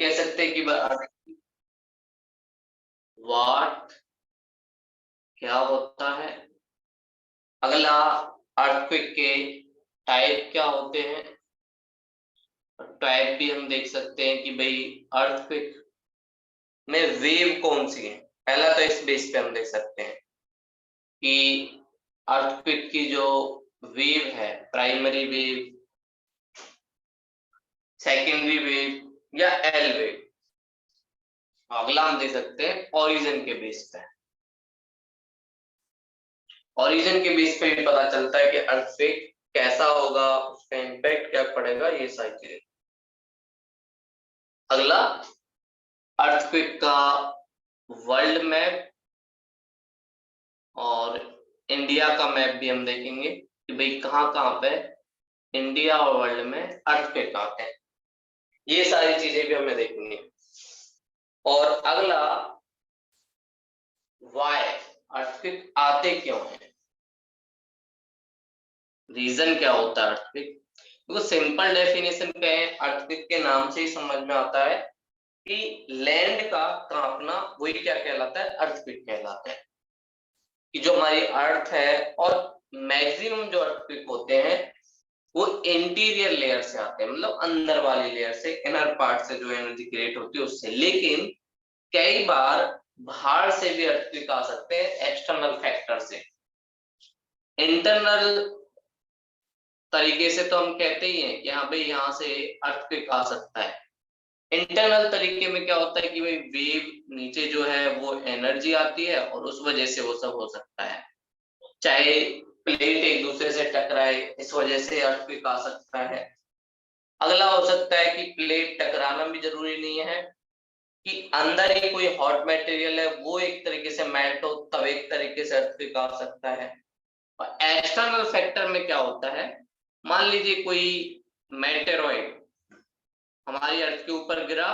कह सकते हैं कि व्हाट क्या होता है। अगला, अर्थक्वेक के टाइप क्या होते हैं। टाइप भी हम देख सकते हैं कि भाई अर्थक्वेक में वेव कौन सी है। पहला तो इस बेस पे हम देख सकते हैं कि अर्थक्वेक की जो वेव है, प्राइमरी वेव, सेकेंडरी वेव या एल वेव। अगला हम देख सकते हैं ओरिजिन के बेस पे। ओरिजिन के बेस पे भी पता चलता है कि अर्थक्वेक कैसा होगा, उसका इम्पैक्ट क्या पड़ेगा, ये सारी चीजें। अगला, अर्थक्वेक का वर्ल्ड मैप और इंडिया का मैप भी हम देखेंगे कि भाई कहाँ कहाँ पे इंडिया और वर्ल्ड में अर्थक्वेक आते हैं। ये सारी चीजें भी हमें देखनी है। और अगला, वाई अर्थक्वेक आते क्यों हैं, रीजन क्या होता है अर्थक्वेक। तो सिंपल डेफिनेशन कहें, अर्थक्वेक के नाम से ही समझ में आता है कि लैंड का कांपना, वही क्या कहलाता है, अर्थक्वेक कहलाता है। कि जो हमारी अर्थ है, और मैक्सिमम जो अर्थक्वेक होते हैं वो इंटीरियर लेयर से आते हैं, मतलब अंदर वाली लेयर से, इनर पार्ट से जो एनर्जी क्रिएट होती है उससे। लेकिन कई बार बाहर से भी अर्थक्वेक आ सकते हैं, एक्सटर्नल फैक्टर से। इंटरनल तरीके से तो हम कहते ही हैं कि हाँ भाई यहाँ से अर्थक्वेक आ सकता है। इंटरनल तरीके में क्या होता है कि भाई वेव नीचे जो है वो एनर्जी आती है और उस वजह से वो सब हो सकता है। चाहे प्लेट एक दूसरे से टकराए, इस वजह से अर्थक्वेक आ सकता है। अगला हो सकता है कि प्लेट टकराना भी जरूरी नहीं है, कि अंदर ही कोई हॉट मटेरियल है वो एक तरीके से मेल्ट हो, तब एक तरीके से अर्थक्वेक आ सकता है। और एक्सटर्नल फैक्टर में क्या होता है, मान लीजिए कोई मेटेरॉइड हमारी अर्थ के ऊपर गिरा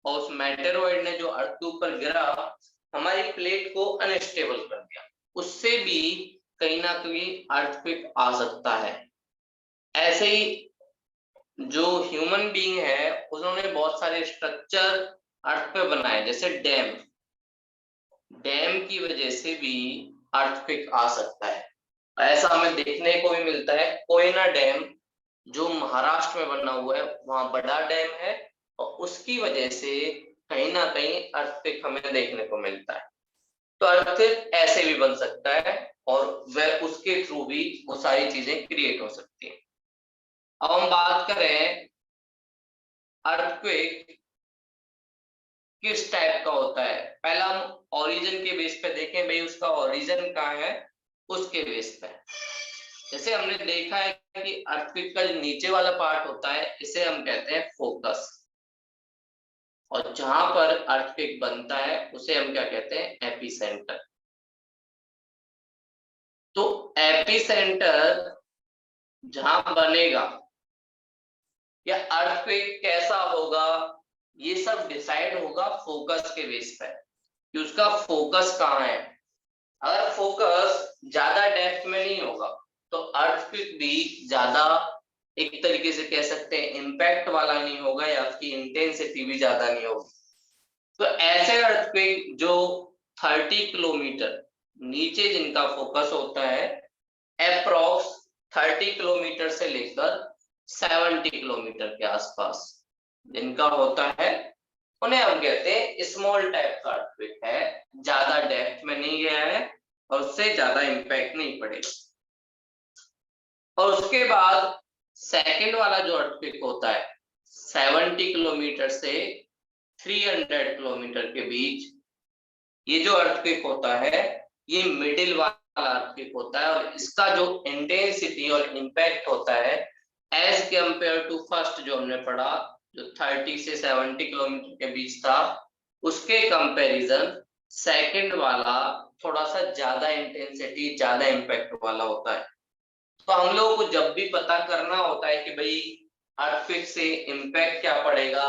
और उस मेटेरॉइड ने जो अर्थ के ऊपर गिरा हमारी प्लेट को अनस्टेबल कर दिया, उससे भी कहीं ना कहीं अर्थक्वेक आ सकता है। ऐसे ही जो ह्यूमन बीइंग है उन्होंने बहुत सारे स्ट्रक्चर अर्थ पे बनाए, जैसे डैम। डैम की वजह से भी अर्थक्वेक आ सकता है। ऐसा हमें देखने को भी मिलता है, कोयना डैम जो महाराष्ट्र में बना हुआ है, वहां बड़ा डैम है और उसकी वजह से कहीं ना कहीं अर्थक्वेक हमें देखने को मिलता है। तो अर्थक्वेक ऐसे भी बन सकता है और वह उसके थ्रू भी वो सारी चीजें क्रिएट हो सकती है। अब हम बात करें अर्थक्वेक किस टाइप का होता है। पहला हम ओरिजिन के बेस पे देखें, भाई उसका ओरिजिन कहाँ है, उसके बेस पे। जैसे हमने देखा है कि अर्थक्वेक का जो नीचे वाला पार्ट होता है इसे हम कहते हैं फोकस, और जहां पर अर्थक्वेक बनता है उसे हम क्या कहते हैं, एपिसेंटर। तो एपिसेंटर जहां बनेगा या अर्थक्वेक कैसा होगा, ये सब डिसाइड होगा फोकस के बेस पर कि उसका फोकस कहाँ है। अगर फोकस ज्यादा डेप्थ में नहीं होगा तो अर्थक्वेक भी ज्यादा, एक तरीके से कह सकते हैं, इम्पैक्ट वाला नहीं होगा या उसकी इंटेंसिटी भी ज्यादा नहीं होगी। तो ऐसे अर्थक्वेक जो 30 किलोमीटर नीचे जिनका फोकस होता है, अप्रोक्स 30 किलोमीटर से लेकर 70 किलोमीटर के आसपास जिनका होता है, उन्हें हम कहते हैं स्मॉल टाइप का अर्थक्वेक है, ज्यादा डेप्थ में नहीं गया है और उससे ज्यादा इम्पैक्ट नहीं पड़ेगा। और उसके बाद सेकंड वाला जो अर्थक्वेक होता है 70 किलोमीटर से 300 किलोमीटर के बीच, ये जो अर्थक्वेक होता है ये मिडिल वाला अर्थक्वेक होता है और इसका जो इंटेंसिटी और इम्पैक्ट होता है एज कंपेयर टू फर्स्ट जो हमने पढ़ा, जो 30 से 70 किलोमीटर के बीच था, उसके कंपैरिजन सेकंड वाला थोड़ा सा ज्यादा इंटेंसिटी, ज्यादा इम्पैक्ट वाला होता है। तो हम लोगों को जब भी पता करना होता है कि भाई अर्थक्वेक से इम्पैक्ट क्या पड़ेगा,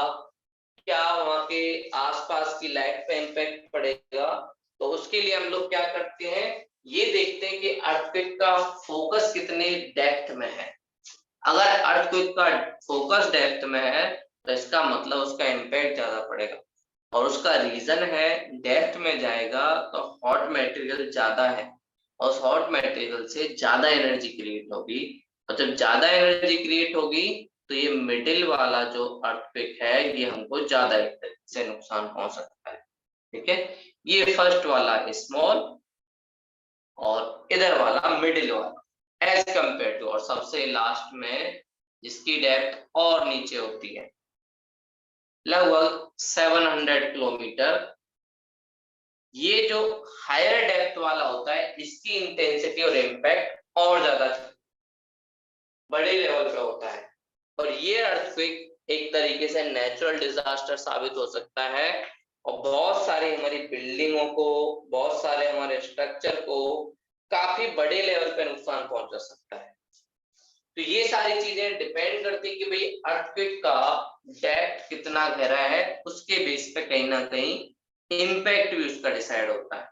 क्या वहां के आसपास की लाइफ पे इम्पैक्ट पड़ेगा, तो उसके लिए हम लोग क्या करते हैं, ये देखते हैं कि अर्थक्वेक का फोकस कितने डेप्थ में है। अगर अर्थक्वेक का फोकस डेप्थ में है तो इसका मतलब उसका इम्पैक्ट ज्यादा पड़ेगा। और उसका रीजन है, डेप्थ में जाएगा तो हॉट मटेरियल ज्यादा है, और उस हॉट मटेरियल से ज्यादा एनर्जी क्रिएट होगी, और जब ज्यादा एनर्जी क्रिएट होगी तो ये मिडिल वाला जो अर्थक्वेक है ये हमको ज्यादा एक तरीके से नुकसान पहुंच सकता है। ठीक है, ये फर्स्ट वाला स्मॉल और इधर वाला मिडिल वाला एज कंपेयर टू, और सबसे लास्ट में जिसकी डेप्थ और नीचे होती है लगभग 700 किलोमीटर। ये जो हायर डेप्थ वाला होता है इसकी इंटेंसिटी और इम्पैक्ट और ज्यादा बड़े लेवल पे होता है, और ये अर्थक्वेक एक तरीके से नेचुरल डिजास्टर साबित हो सकता है, और बहुत सारी हमारी बिल्डिंगों को, बहुत सारे हमारे स्ट्रक्चर को काफी बड़े लेवल पे नुकसान पहुंचा सकता है। तो ये सारी चीजें डिपेंड करती है कि भाई अर्थक्वेक का डेप्थ कितना गहरा है, उसके बेस पे कहीं ना कहीं इम्पैक्ट भी उसका डिसाइड होता है।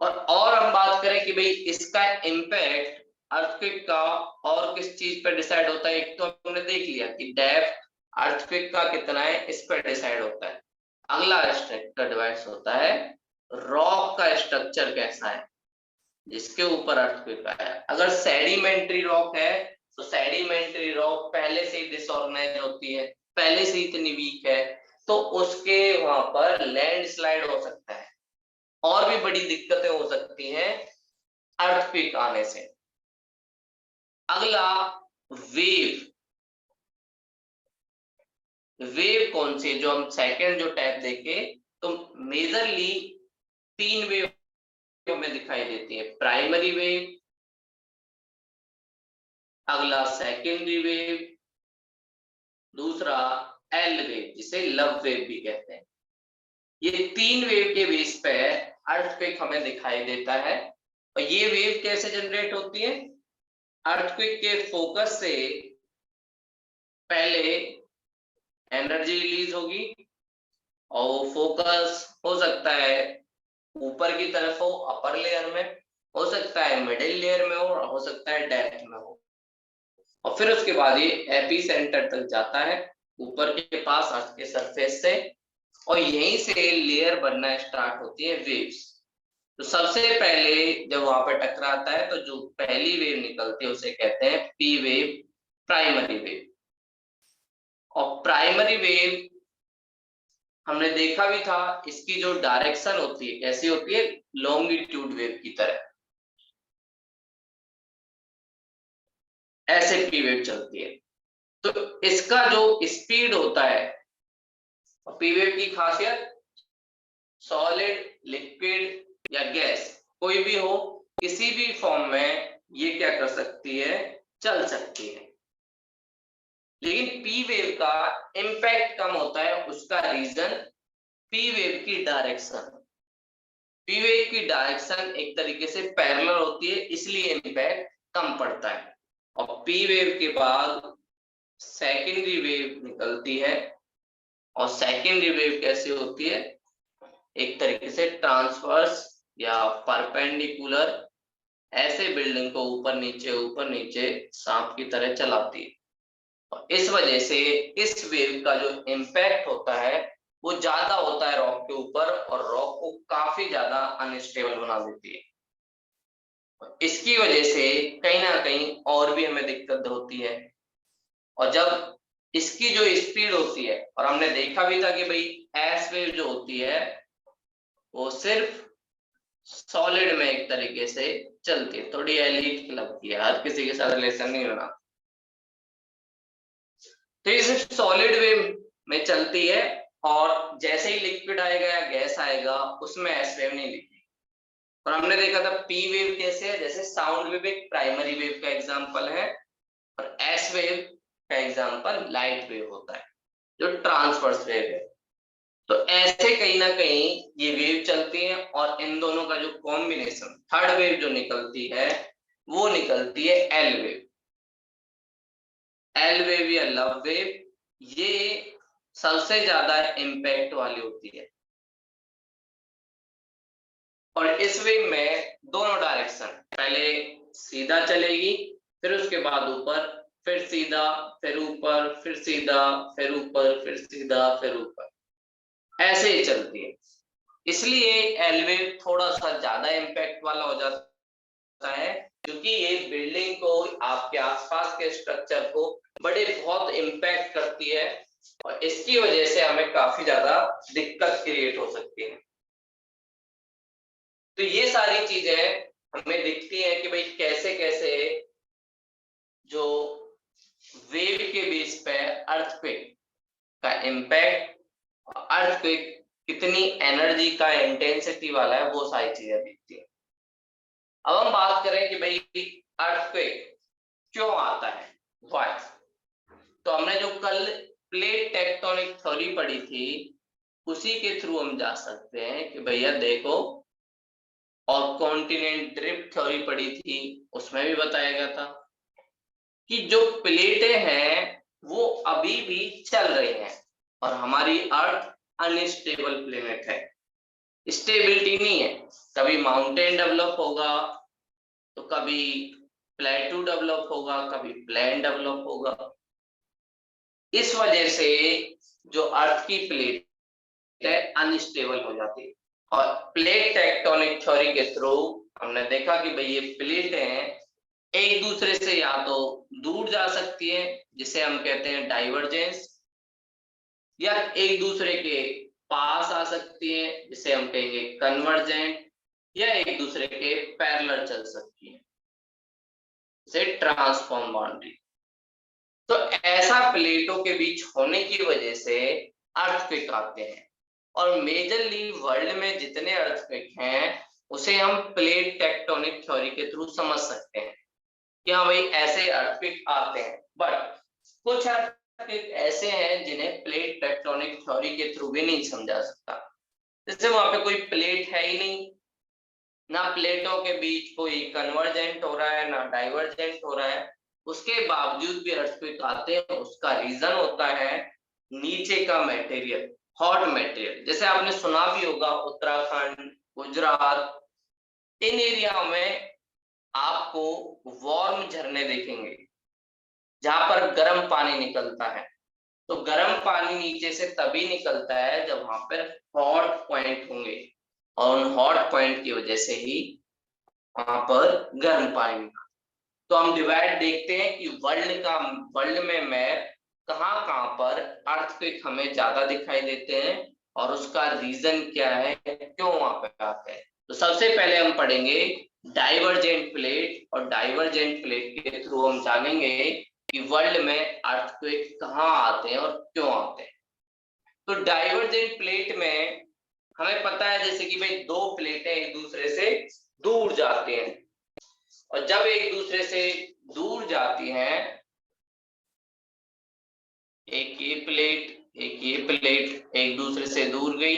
और हम बात करें कि भाई इसका इम्पैक्ट अर्थक्वेक का और किस चीज पर डिसाइड होता है, एक तो हमने देख लिया कि डेप्थ अर्थक्वेक का कितना है इस पर डिसाइड होता है। अगला स्ट्रक्चर डिवाइस होता है रॉक का स्ट्रक्चर कैसा है जिसके ऊपर अर्थक्वेक आया। अगर सेडिमेंट्री रॉक है तो सेडिमेंट्री रॉक पहले से ही डिसऑर्गेनाइज होती है, पहले से इतनी वीक है, तो उसके वहां पर लैंडस्लाइड हो सकता है, और भी बड़ी दिक्कतें हो सकती हैं अर्थक्वेक आने से। अगला वेव। वेव कौन सी जो हम सेकंड जो टैब देखे तो मेजरली 3 वेव में दिखाई देती है, प्राइमरी वेव, अगला सेकेंडरी वेव, दूसरा एल वेव जिसे लव वेव भी कहते हैं। ये 3 वेव के बेस पे अर्थक्वेक हमें दिखाई देता है। और ये वेव कैसे जनरेट होती है, अर्थक्वेक के फोकस से पहले एनर्जी रिलीज होगी, और वो फोकस हो सकता है ऊपर की तरफ हो, अपर लेयर में हो सकता है, मिडिल लेयर में हो सकता है डेप्थ में हो, और फिर उसके बाद ये एपी सेंटर तक जाता है ऊपर के पास अर्थ के सरफेस से, और यहीं से लेयर बनना स्टार्ट होती है वेव्स। तो सबसे पहले जब वहां पर टकराता है तो जो पहली वेव निकलती है उसे कहते हैं पी वेव, प्राइमरी वेव। और प्राइमरी वेव हमने देखा भी था, इसकी जो डायरेक्शन होती है कैसी होती है, लॉन्गिट्यूड वेव की तरह, ऐसे पी वेव चलती है। तो इसका जो स्पीड होता है, पी वेव की खासियत सॉलिड, लिक्विड या गैस कोई भी हो, किसी भी फॉर्म में ये क्या कर सकती है, चल सकती है। लेकिन पी वेव का इम्पैक्ट कम होता है, उसका रीजन पी वेव की डायरेक्शन। पी वेव की डायरेक्शन एक तरीके से पैरेलल होती है, इसलिए इम्पैक्ट कम पड़ता है। और पी वेव के बाद सेकेंडरी वेव निकलती है, और सेकेंडरी वेव कैसी होती है, एक तरीके से ट्रांसवर्स या परपेंडिकुलर, ऐसे बिल्डिंग को ऊपर नीचे सांप की तरह चलाती है। और इस वजह से इस वेव का जो इम्पैक्ट होता है वो ज्यादा होता है रॉक के ऊपर, और रॉक को काफी ज्यादा अनस्टेबल बना देती है। इसकी वजह से कहीं ना कहीं और भी हमें दिक्कत होती है। और जब इसकी जो स्पीड होती है, और हमने देखा भी था कि भाई एस वेव जो होती है वो सिर्फ सॉलिड में एक तरीके से चलती है, थोड़ी एलीट क्लब की है, हर किसी के साथ रिलेशन नहीं होना। तो ये सिर्फ सॉलिड वेव में चलती है, और जैसे ही लिक्विड आएगा या गैस आएगा उसमें एस वेव नहीं लिखी। और हमने देखा था पी वेव कैसे है, जैसे साउंड वेव एक प्राइमरी वेव का एग्जांपल है, और एस वेव का एग्जांपल लाइट वेव होता है जो ट्रांसवर्स वेव है। तो ऐसे कहीं ना कहीं ये वेव चलती है, और इन दोनों का जो कॉम्बिनेशन थर्ड वेव जो निकलती है वो निकलती है एल वेव। एल वेव या लव वेव ये सबसे ज्यादा इम्पैक्ट वाली होती है, और इस वेव में दोनों डायरेक्शन, पहले सीधा चलेगी, फिर उसके बाद ऊपर, फिर सीधा, फिर ऊपर, फिर सीधा, फिर ऊपर, फिर सीधा, फिर ऊपर, ऐसे ही चलती है। इसलिए एल वेव थोड़ा सा ज्यादा इम्पैक्ट वाला हो जाता है, क्योंकि ये बिल्डिंग को, आपके आसपास के स्ट्रक्चर को बड़े बहुत इम्पैक्ट करती है, और इसकी वजह से हमें काफी ज्यादा दिक्कत क्रिएट हो सकती है। तो ये सारी चीजें हमें दिखती है कि भाई कैसे कैसे जो वेव के बेस पे अर्थक्वेक का इम्पैक्ट, अर्थक्वेक कितनी एनर्जी का इंटेंसिटी वाला है, वो सारी चीजें दिखती है। अब हम बात करें कि भाई अर्थक्वेक क्यों आता है, व्हाई। तो हमने जो कल प्लेट टेक्टोनिक थ्योरी पढ़ी थी, उसी के थ्रू हम जा सकते हैं कि भैया देखो, और कॉन्टिनेंट ड्रिफ्ट थ्योरी पढ़ी थी, उसमें भी बताया गया था कि जो प्लेटें हैं वो अभी भी चल रही हैं, और हमारी अर्थ अनस्टेबल प्लेनेट है, स्टेबिलिटी नहीं है। कभी माउंटेन डेवलप होगा, तो कभी प्लेटू डेवलप होगा, कभी प्लेन डेवलप होगा। इस वजह से जो अर्थ की प्लेट है अनस्टेबल हो जाती है, और प्लेट टेक्टोनिक थ्योरी के थ्रू हमने देखा कि भाई ये प्लेटें हैं एक दूसरे से या तो दूर जा सकती है, जिसे हम कहते हैं डाइवर्जेंस, या एक दूसरे के पास आ सकती है, जिसे हम कहेंगे कन्वर्जेंट, या एक दूसरे के पैरेलल चल सकती है, जैसे ट्रांसफॉर्म बाउंड्री। तो ऐसा प्लेटों के बीच होने की वजह से अर्थक्वेक आते हैं, और मेजरली वर्ल्ड में जितने अर्थक्वेक हैं उसे हम प्लेट टेक्टोनिक थ्योरी के थ्रू समझ सकते हैं कि हाँ भाई ऐसे अर्थक्वेक आते हैं। बट कुछ अर्थक्वेक ऐसे हैं जिन्हें प्लेट टेक्टोनिक थ्योरी के थ्रू भी नहीं समझा सकता, जैसे वहां पे कोई प्लेट है ही नहीं, ना प्लेटों के बीच कोई कन्वर्जेंट हो रहा है ना डाइवर्जेंट हो रहा है, उसके बावजूद भी अर्थक्वेक आते हैं। उसका रीजन होता है नीचे का मटेरियल, हॉट मटेरियल। जैसे आपने सुना भी होगा उत्तराखंड, गुजरात, इन एरिया में आपको वार्म झरने देखेंगे, जहां पर गर्म पानी निकलता है। तो गर्म पानी नीचे से तभी निकलता है जब वहां पर हॉट पॉइंट होंगे, और उन हॉट पॉइंट की वजह से ही वहां पर गर्म पानी निकलता है। तो हम डिवाइड देखते हैं कि वर्ल्ड में मैप कहाँ कहाँ पर अर्थक्वेक हमें ज्यादा दिखाई देते हैं, और उसका रीजन क्या है, क्यों वहां पे आते हैं। तो सबसे पहले हम पढ़ेंगे डाइवर्जेंट प्लेट, और डाइवर्जेंट प्लेट के थ्रू हम जानेंगे कि वर्ल्ड में अर्थक्वेक कहाँ आते हैं और क्यों आते हैं। तो डाइवर्जेंट प्लेट में हमें पता है जैसे कि भाई दो प्लेटें एक दूसरे से दूर जाती हैं, और जब एक दूसरे से दूर जाती हैं, एक ये प्लेट एक दूसरे से दूर गई,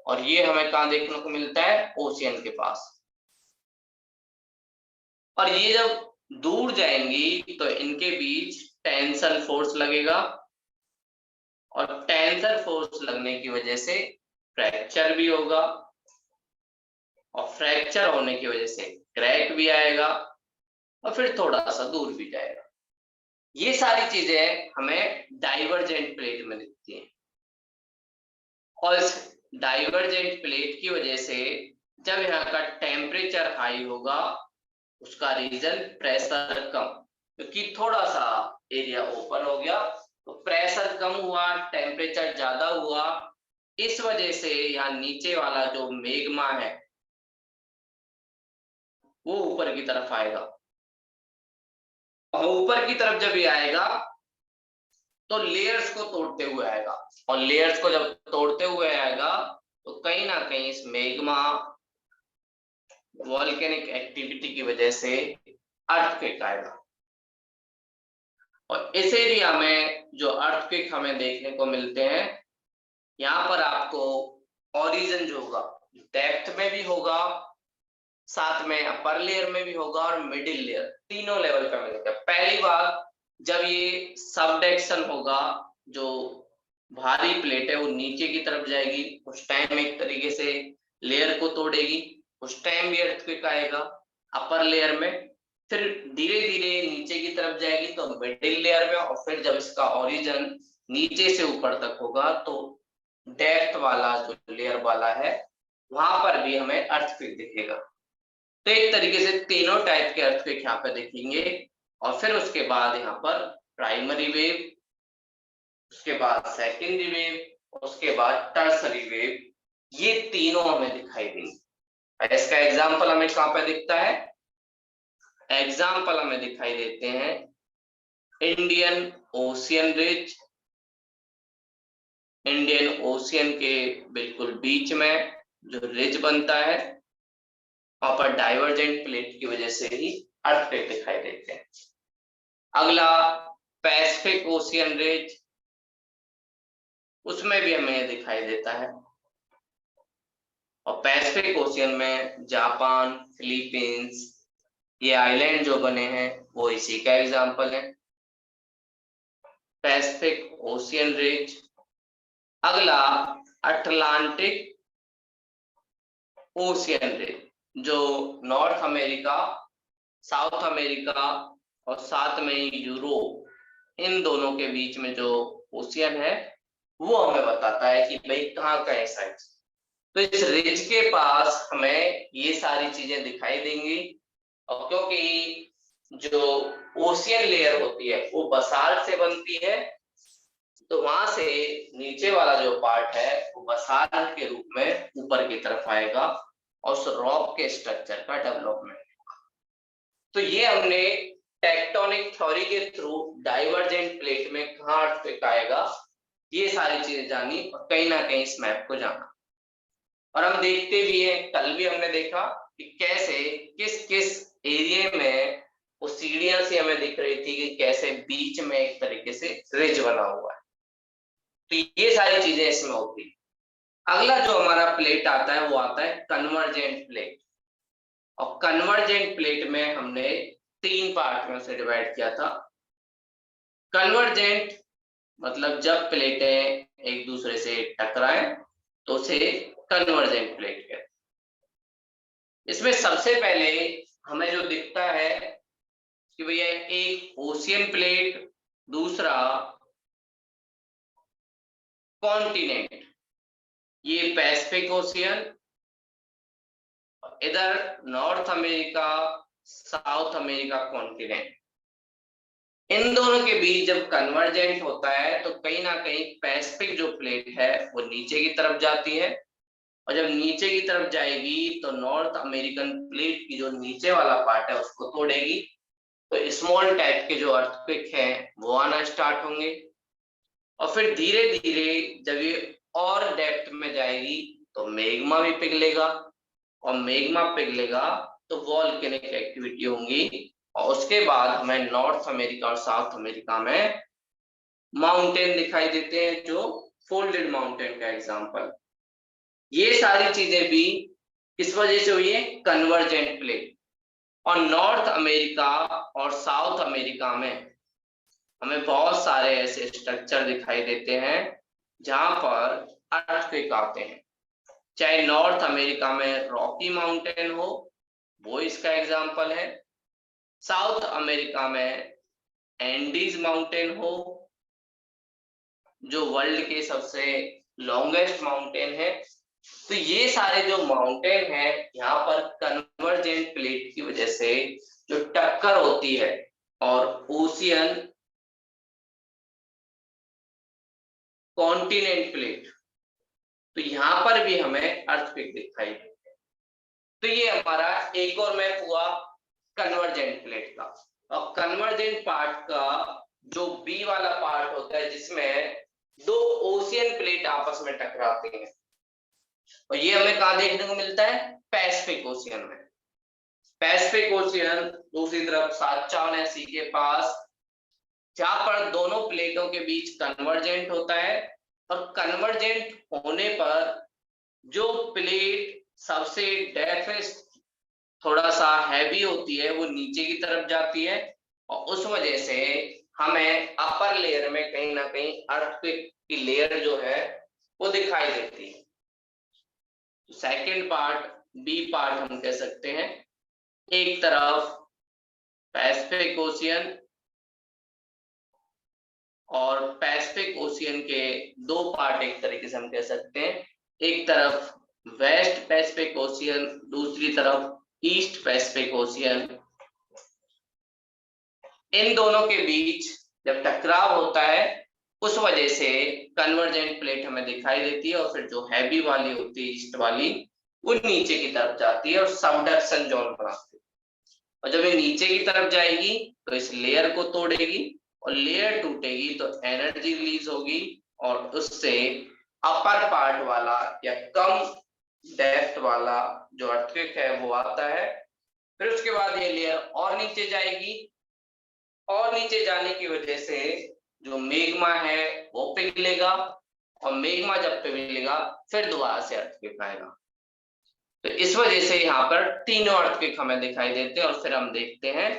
और ये हमें कहाँ देखने को मिलता है, ओशियन के पास। और ये जब दूर जाएंगी तो इनके बीच टेंशन फोर्स लगेगा, और टेंशन फोर्स लगने की वजह से फ्रैक्चर भी होगा, और फ्रैक्चर होने की वजह से क्रैक भी आएगा, और फिर थोड़ा सा दूर भी जाएगा। ये सारी चीजें हमें डाइवर्जेंट प्लेट में दिखती हैं, और इस डाइवर्जेंट प्लेट की वजह से जब यहाँ का टेम्परेचर हाई होगा, उसका रीजन प्रेशर कम, क्योंकि थोड़ा सा एरिया ओपन हो गया, तो प्रेशर कम हुआ, टेम्परेचर ज्यादा हुआ, इस वजह से यहाँ नीचे वाला जो मेग्मा है वो ऊपर की तरफ आएगा, और ऊपर की तरफ जब ये आएगा तो लेयर्स को तोड़ते हुए आएगा, और लेयर्स को जब तोड़ते हुए आएगा तो कहीं ना कहीं इस मेग्मा वॉल्केनिक एक्टिविटी की वजह से अर्थक्वेक आएगा। और इस एरिया में जो अर्थक्वेक हमें देखने को मिलते हैं, यहाँ पर आपको ओरिजिन जो होगा डेप्थ में भी होगा, साथ में अपर लेयर में भी होगा, और मिडिल लेयर, तीनों लेवल पे मिलेगा। पहली बार जब ये सबडक्शन होगा, जो भारी प्लेट है वो नीचे की तरफ जाएगी, उस टाइम एक तरीके से लेयर को तोड़ेगी, उस टाइम भी अर्थक्वेक आएगा अपर लेयर में। फिर धीरे धीरे नीचे की तरफ जाएगी तो मिडिल लेयर में, और फिर जब इसका ओरिजिन नीचे से ऊपर तक होगा तो डेप्थ वाला जो लेयर वाला है वहां पर भी हमें अर्थक्वेक दिखेगा। तो एक तरीके से तीनों टाइप के अर्थक्वेक यहाँ पे दिखेंगे, और फिर उसके बाद यहाँ पर प्राइमरी वेव, उसके बाद सेकेंडरी वेव, उसके बाद टर्सरी वेव, ये तीनों हमें दिखाई देंगे। इसका एग्जाम्पल हमें कहाँ पे दिखता है? एग्जाम्पल हमें दिखाई देते हैं Indian ocean ridge, Indian ocean के बिल्कुल बीच में जो रिज बनता है, वहां पर डाइवर्जेंट प्लेट की वजह से ही अर्थक्वेक दिखाई देते हैं। अगला पैसिफिक ओशियन रिज, उसमें भी हमें दिखाई देता है, और पैसिफिक ओशियन में जापान, फिलीपींस, ये आइलैंड जो बने हैं वो इसी का एग्जाम्पल है, पैसिफिक ओशियन रिज। अगला अटलांटिक ओशियन रिज, जो नॉर्थ अमेरिका, साउथ अमेरिका और साथ में यूरोप, इन दोनों के बीच में जो ओशियन है वो हमें बताता है कि भाई कहाँ का है साइड। तो इस रिज के पास हमें ये सारी चीजें दिखाई देंगी, और क्योंकि जो ओशियन लेयर होती है वो बसाल्ट से बनती है, तो वहां से नीचे वाला जो पार्ट है वो बसाल्ट के रूप में ऊपर की तरफ आएगा, और उस रॉक के स्ट्रक्चर का डेवलपमेंट। तो ये हमने टेक्टोनिक थ्योरी के थ्रू डाइवर्जेंट प्लेट में कहाँ अर्थक्वेक आएगा, ये सारी चीजें जानी, और कहीं ना कहीं इस मैप को जाना। और हम देखते भी हैं, कल भी हमने देखा कि कैसे किस किस एरिया में वो सीढ़ियां सी हमें दिख रही थी कि कैसे बीच में एक तरीके से रिज बना हुआ है। तो ये सारी चीजें इसमें होती है। अगला जो हमारा प्लेट आता है वो आता है कन्वर्जेंट प्लेट, और कन्वर्जेंट प्लेट में हमने 3 पार्ट में उसे डिवाइड किया था। कन्वर्जेंट मतलब जब प्लेटें एक दूसरे से टकराएं तो उसे कन्वर्जेंट प्लेट कहते हैं। इसमें सबसे पहले हमें जो दिखता है कि भैया एक ओशियन प्लेट, दूसरा कॉन्टिनेंट, ये पैसिफिक ओशियन, इधर North America, South America continent. इन दोनों के बीच जब कन्वर्जेंट होता है तो कहीं ना कहीं पैसिफिक जो प्लेट है वो नीचे की तरफ जाती है, और जब नीचे की तरफ जाएगी तो नॉर्थ अमेरिकन प्लेट की जो नीचे वाला पार्ट है उसको तोड़ेगी, तो स्मॉल टाइप के जो अर्थक्वेक है वो आना स्टार्ट होंगे। और फिर धीरे धीरे जब ये और डेप्थ में जाएगी तो मैग्मा भी पिघलेगा, और मैग्मा पिघलेगा तो वॉल्केनिक एक्टिविटी होंगी, और उसके बाद हमें नॉर्थ अमेरिका और साउथ अमेरिका में माउंटेन दिखाई देते हैं, जो फोल्डेड माउंटेन का एग्जांपल। ये सारी चीजें भी किस वजह से हुई है? Convergent plate. और नॉर्थ अमेरिका और साउथ अमेरिका में हमें बहुत सारे ऐसे स्ट्रक्चर दिखाई देते हैं जहां पर अर्थक्वेक आते हैं, चाहे नॉर्थ अमेरिका में रॉकी माउंटेन हो, वो इसका एग्जांपल है, साउथ अमेरिका में एंडीज माउंटेन हो, जो वर्ल्ड के सबसे लॉन्गेस्ट माउंटेन है। तो ये सारे जो माउंटेन है यहाँ पर कन्वर्जेंट प्लेट की वजह से जो टक्कर होती है, और ओशियन कॉन्टिनेंट प्लेट, तो यहाँ पर भी हमें अर्थक्वेक दिखाई देते हैं। तो ये हमारा एक और मैप हुआ कन्वर्जेंट प्लेट का। और कन्वर्जेंट पार्ट का जो बी वाला पार्ट होता है जिसमें दो ओशियन प्लेट आपस में टकराते हैं, और ये हमें कहाँ देखने को मिलता है? पैसिफिक ओशियन में। पैसिफिक ओशियन दूसरी तरफ सात सी के पास, जहां पर दोनों प्लेटों के बीच कन्वर्जेंट होता है, और कन्वर्जेंट होने पर जो प्लेट सबसे डेफेस्ट, थोड़ा सा हैवी होती है, वो नीचे की तरफ जाती है, और उस वजह से हमें अपर लेयर में कहीं ना कहीं अर्थक्वेक की लेयर जो है वो दिखाई देती है। सेकेंड पार्ट, बी पार्ट हम कह सकते हैं, एक तरफ पैसिफिक ओशियन और पैसिफिक ओशियन के दो पार्ट एक तरीके से हम कह सकते हैं, एक तरफ वेस्ट पैसिफिक ओशियन, दूसरी तरफ ईस्ट पैसिफिक ओशियन। इन दोनों के बीच जब टकराव होता है उस वजह से कन्वर्जेंट प्लेट हमें दिखाई देती है, और फिर जो हैवी वाली होती है ईस्ट वाली, वो नीचे की तरफ जाती है और सबडक्शन जोन बनाती है। और जब ये नीचे की तरफ जाएगी तो इस लेयर को तोड़ेगी, और लेयर टूटेगी तो एनर्जी रिलीज होगी, और उससे अपर पार्ट वाला या कम डेप्थ वाला जो अर्थक्वेक है वो आता है। फिर उसके बाद ये लेयर और नीचे जाएगी, और नीचे जाने की वजह से जो मेग्मा है वो पिघलेगा, और मेग्मा जब पिघलेगा फिर दोबारा से अर्थक्वेक आएगा। तो इस वजह से यहाँ पर तीनों अर्थक्वेक हमें दिखाई देते हैं। और फिर हम देखते हैं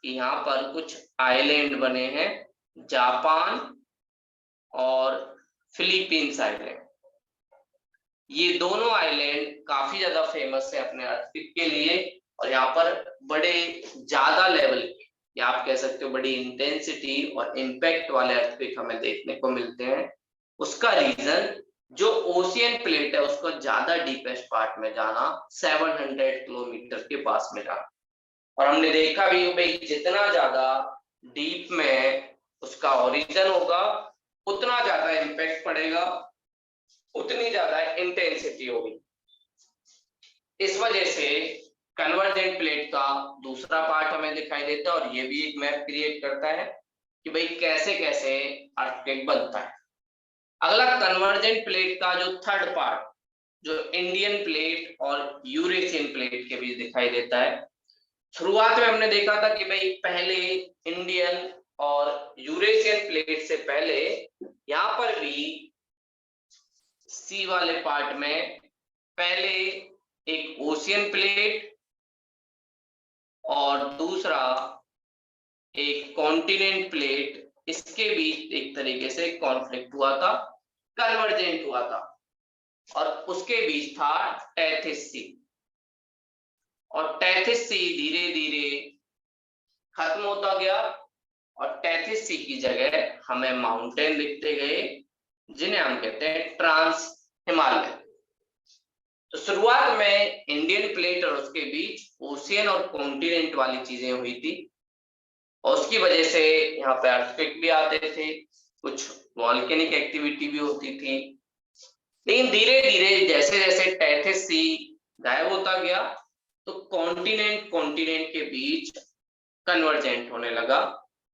कि यहाँ पर कुछ आइलैंड बने हैं, जापान और फिलीपींस आइलैंड। ये दोनों आइलैंड काफी ज्यादा फेमस है अपने अर्थक्वेक के लिए, और यहाँ पर बड़े ज्यादा लेवल के, या आप कह सकते हो बड़ी इंटेंसिटी और इम्पैक्ट वाले अर्थक्वेक हमें देखने को मिलते हैं। उसका रीजन जो ओशियन प्लेट है उसको ज्यादा डीपेस्ट पार्ट में जाना, 700 किलोमीटर के पास में जाना। और हमने देखा भी भाई जितना ज्यादा डीप में उसका ओरिजिन होगा उतना ज्यादा इम्पैक्ट पड़ेगा, उतनी ज्यादा इंटेंसिटी होगी। इस वजह से कन्वर्जेंट प्लेट का दूसरा पार्ट हमें दिखाई देता है, और ये भी एक मैप क्रिएट करता है कि भाई कैसे कैसे अर्थक्वेक बनता है। अगला कन्वर्जेंट प्लेट का जो थर्ड पार्ट, जो इंडियन प्लेट और यूरेशियन प्लेट के बीच दिखाई देता है। शुरुआत में हमने देखा था कि भाई पहले इंडियन और यूरेशियन प्लेट से पहले यहाँ पर भी सी वाले पार्ट में पहले एक ओशियन प्लेट और दूसरा एक कॉन्टिनेंट प्लेट, इसके बीच एक तरीके से कॉन्फ्लिक्ट हुआ था, कन्वर्जेंट हुआ था, और उसके बीच था टेथिस सी। और टेथिस सी धीरे धीरे खत्म होता गया, और टेथिस सी की जगह हमें माउंटेन दिखते गए जिन्हें हम कहते हैं ट्रांस हिमालय। तो शुरुआत में इंडियन प्लेट और उसके बीच ओशियन और कॉन्टिनेंट वाली चीजें हुई थी, और उसकी वजह से यहाँ पे अर्थक्वेक भी आते थे, कुछ वॉल्केनिक एक्टिविटी भी होती थी। लेकिन धीरे धीरे जैसे जैसे टेथिस सी गायब होता गया तो कॉन्टिनेंट के बीच कन्वर्जेंट होने लगा,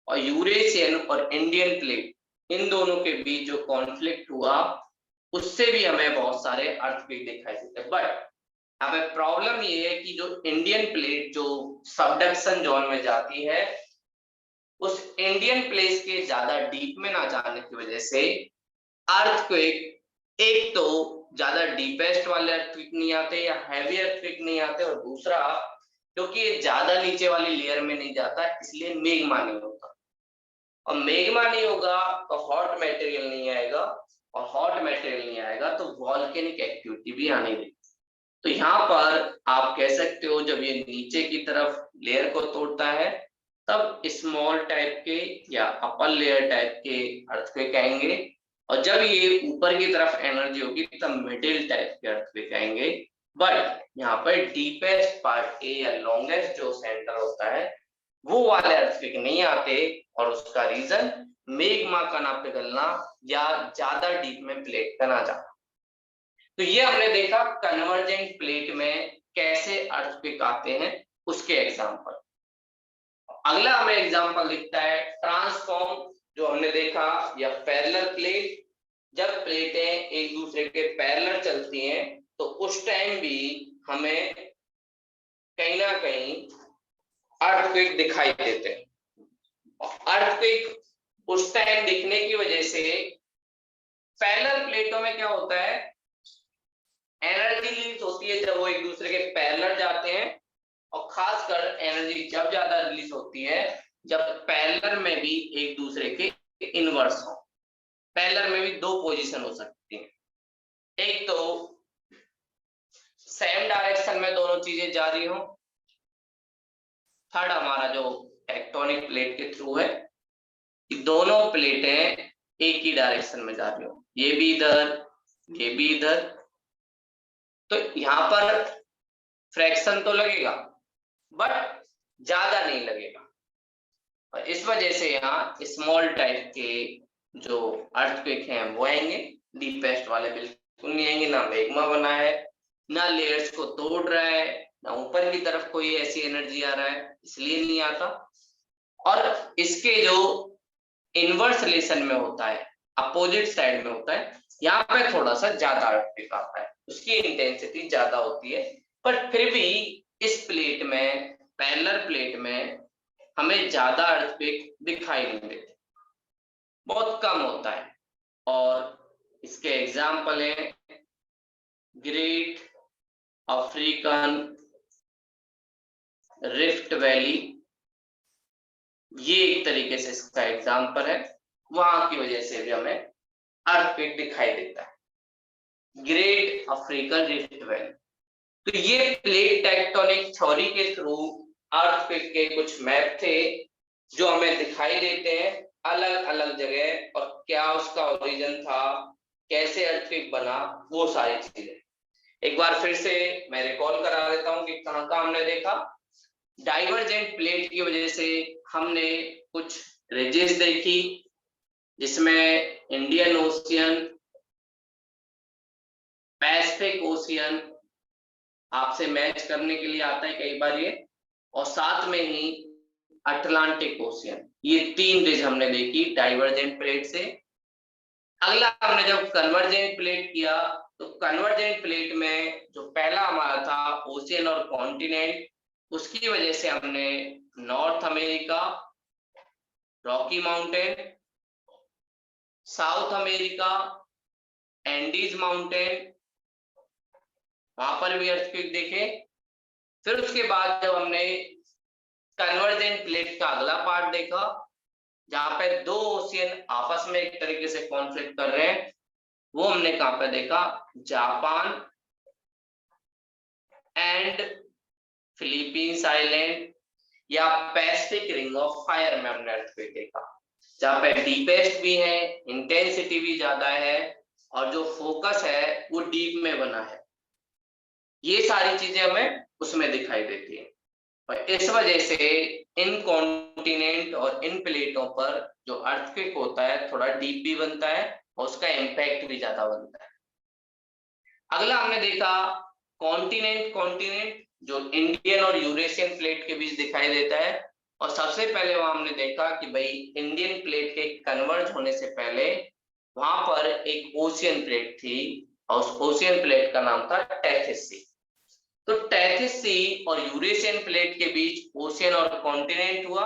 और यूरेशियन और इंडियन प्लेट इन दोनों के बीच जो कॉन्फ्लिक्ट हुआ उससे भी हमें बहुत सारे अर्थक्वेक दिखाई देते हैं। बट हमें प्रॉब्लम ये है कि जो इंडियन प्लेट जो सबडक्शन जोन में जाती है, उस इंडियन प्लेस के ज्यादा डीप में ना जाने की वजह से अर्थक्वेक एक तो ज्यादा डीपेस्ट वाले अर्थक्वेक नहीं आते या हैवी अर्थक्वेक नहीं आते, और दूसरा क्योंकि ये ज्यादा नीचे वाली लेयर में नहीं जाता इसलिए मेग्मा नहीं होता, और मेग्मा नहीं होगा तो हॉट मटेरियल नहीं आएगा, और हॉट मटेरियल नहीं आएगा तो वॉल्केनिक एक्टिविटी भी आने लगी। तो यहाँ पर आप कह सकते हो जब ये नीचे की तरफ लेयर को तोड़ता है तब स्मॉल टाइप के या अपर लेयर टाइप के अर्थक्वेक आएंगे, और जब ये ऊपर की तरफ एनर्जी होगी तब मिडिल टाइप के अर्थक्वेक आएंगे। बट यहाँ पर डीपेस्ट पार्ट के या लॉन्गेस्ट जो सेंटर होता है वो वाले अर्थक्वेक नहीं आते, और उसका रीजन मेग्मा का ना पिघलना या ज्यादा डीप में प्लेट का ना जाना। तो ये हमने देखा कन्वर्जेंट प्लेट में कैसे अर्थक्वेक आते हैं उसके एग्जांपल। अगला हमें एग्जांपल दिखता है ट्रांसफॉर्म, जो हमने देखा, या पैरेलल प्लेट। जब प्लेटें एक दूसरे के पैरेलल चलती हैं तो उस टाइम भी हमें कहीं ना कहीं अर्थक्वेक दिखाई देते हैं। अर्थक्वेक उस टाइम दिखने की वजह से पैरेलल प्लेटों में क्या होता है, एनर्जी रिलीज होती है जब वो एक दूसरे के पैरेलल जाते हैं, और खासकर एनर्जी जब ज्यादा रिलीज होती है जब पैरेलल में भी एक दूसरे के इनवर्स हो। पैरेलल में भी दो पोजीशन हो सकती है, एक तो सेम डायरेक्शन में दोनों चीजें जा रही हो, थर्ड हमारा जो टेक्टोनिक प्लेट के थ्रू है कि दोनों प्लेटें एक ही डायरेक्शन में जा रही हो, ये भी इधर, ये भी इधर। तो यहाँ पर फ्रैक्शन तो लगेगा बट ज्यादा नहीं लगेगा, और इस वजह से यहाँ स्मॉल टाइप के जो अर्थक्वेक हैं वो आएंगे, डीपेस्ट वाले बिल्कुल नहीं आएंगे। ना मैग्मा बना है, ना लेयर्स को तोड़ रहा है, ना ऊपर की तरफ कोई ऐसी एनर्जी आ रहा है, इसलिए नहीं आता। और इसके जो इनवर्स रिलेशन में होता है, अपोजिट साइड में होता है, यहाँ पे थोड़ा सा ज्यादा अर्थक्वेक आता है, उसकी इंटेंसिटी ज्यादा होती है। पर फिर भी इस प्लेट में, पैरेलल प्लेट में हमें ज्यादा अर्थक्वेक दिखाई नहीं देते, बहुत कम होता है। और इसके एग्जाम्पल है ग्रेट अफ्रीकन रिफ्ट वैली, ये एक तरीके से इसका एग्जाम्पल है, वहां की वजह से भी हमें अर्थक्वेक दिखाई देता है, ग्रेट अफ्रीकन रिफ्ट वैली। तो ये प्लेट टेक्टोनिक थ्योरी के थ्रू अर्थक्वेक के कुछ मैप थे जो हमें दिखाई देते हैं अलग अलग जगह, और क्या उसका ओरिजिन था, कैसे अर्थक्वेक बना, वो सारी चीजें एक बार फिर से मैं रिकॉल करा देता हूँ कि कहाँ कहाँ हमने देखा। डाइवर्जेंट प्लेट की वजह से हमने कुछ रिजेस देखी, जिसमें इंडियन ओशियन, पैसिफिक ओशियन आपसे मैच करने के लिए आता है कई बार ये, और साथ में ही अटलांटिक ओशियन, ये 3 रिज हमने देखी डाइवर्जेंट प्लेट से। अगला हमने जब कन्वर्जेंट प्लेट किया, तो कन्वर्जेंट प्लेट में जो पहला हमारा था ओशियन और कॉन्टिनेंट, उसकी वजह से हमने north America, Rocky mountain, south America, Andes mountain, वहां पर भी अर्थक्वेक देखे। फिर उसके बाद जब हमने कन्वर्जेंट प्लेट का अगला पार्ट देखा, जहां पे 2 ओशियन आपस में एक तरीके से कॉन्फ्लिक्ट कर रहे हैं, वो हमने कहां पे देखा, जापान एंड फिलीपींस आइलैंड या पैसिफिक रिंग ऑफ फायर में हमने अर्थक्वेक देखा, जहां पे डीपेस्ट भी है, इंटेंसिटी भी ज्यादा है, और जो फोकस है वो डीप में बना है। ये सारी चीजें हमें उसमें दिखाई देती है, और इस वजह से इन कॉन्टिनेंट और इन प्लेटों पर जो अर्थक्वेक होता है थोड़ा डीप भी बनता है, और उसका इम्पैक्ट भी ज्यादा बनता है। अगला हमने देखा कॉन्टिनेंट, कॉन्टिनेंट जो इंडियन और यूरेशियन प्लेट के बीच दिखाई देता है, और सबसे पहले वहां हमने देखा कि भाई इंडियन प्लेट के कन्वर्ज होने से पहले वहां पर एक ओशियन प्लेट थी, और उस ओशियन प्लेट का नाम था टेथिस सी। तो टेथिस सी और यूरेशियन प्लेट के बीच ओशियन और कॉन्टिनेंट हुआ,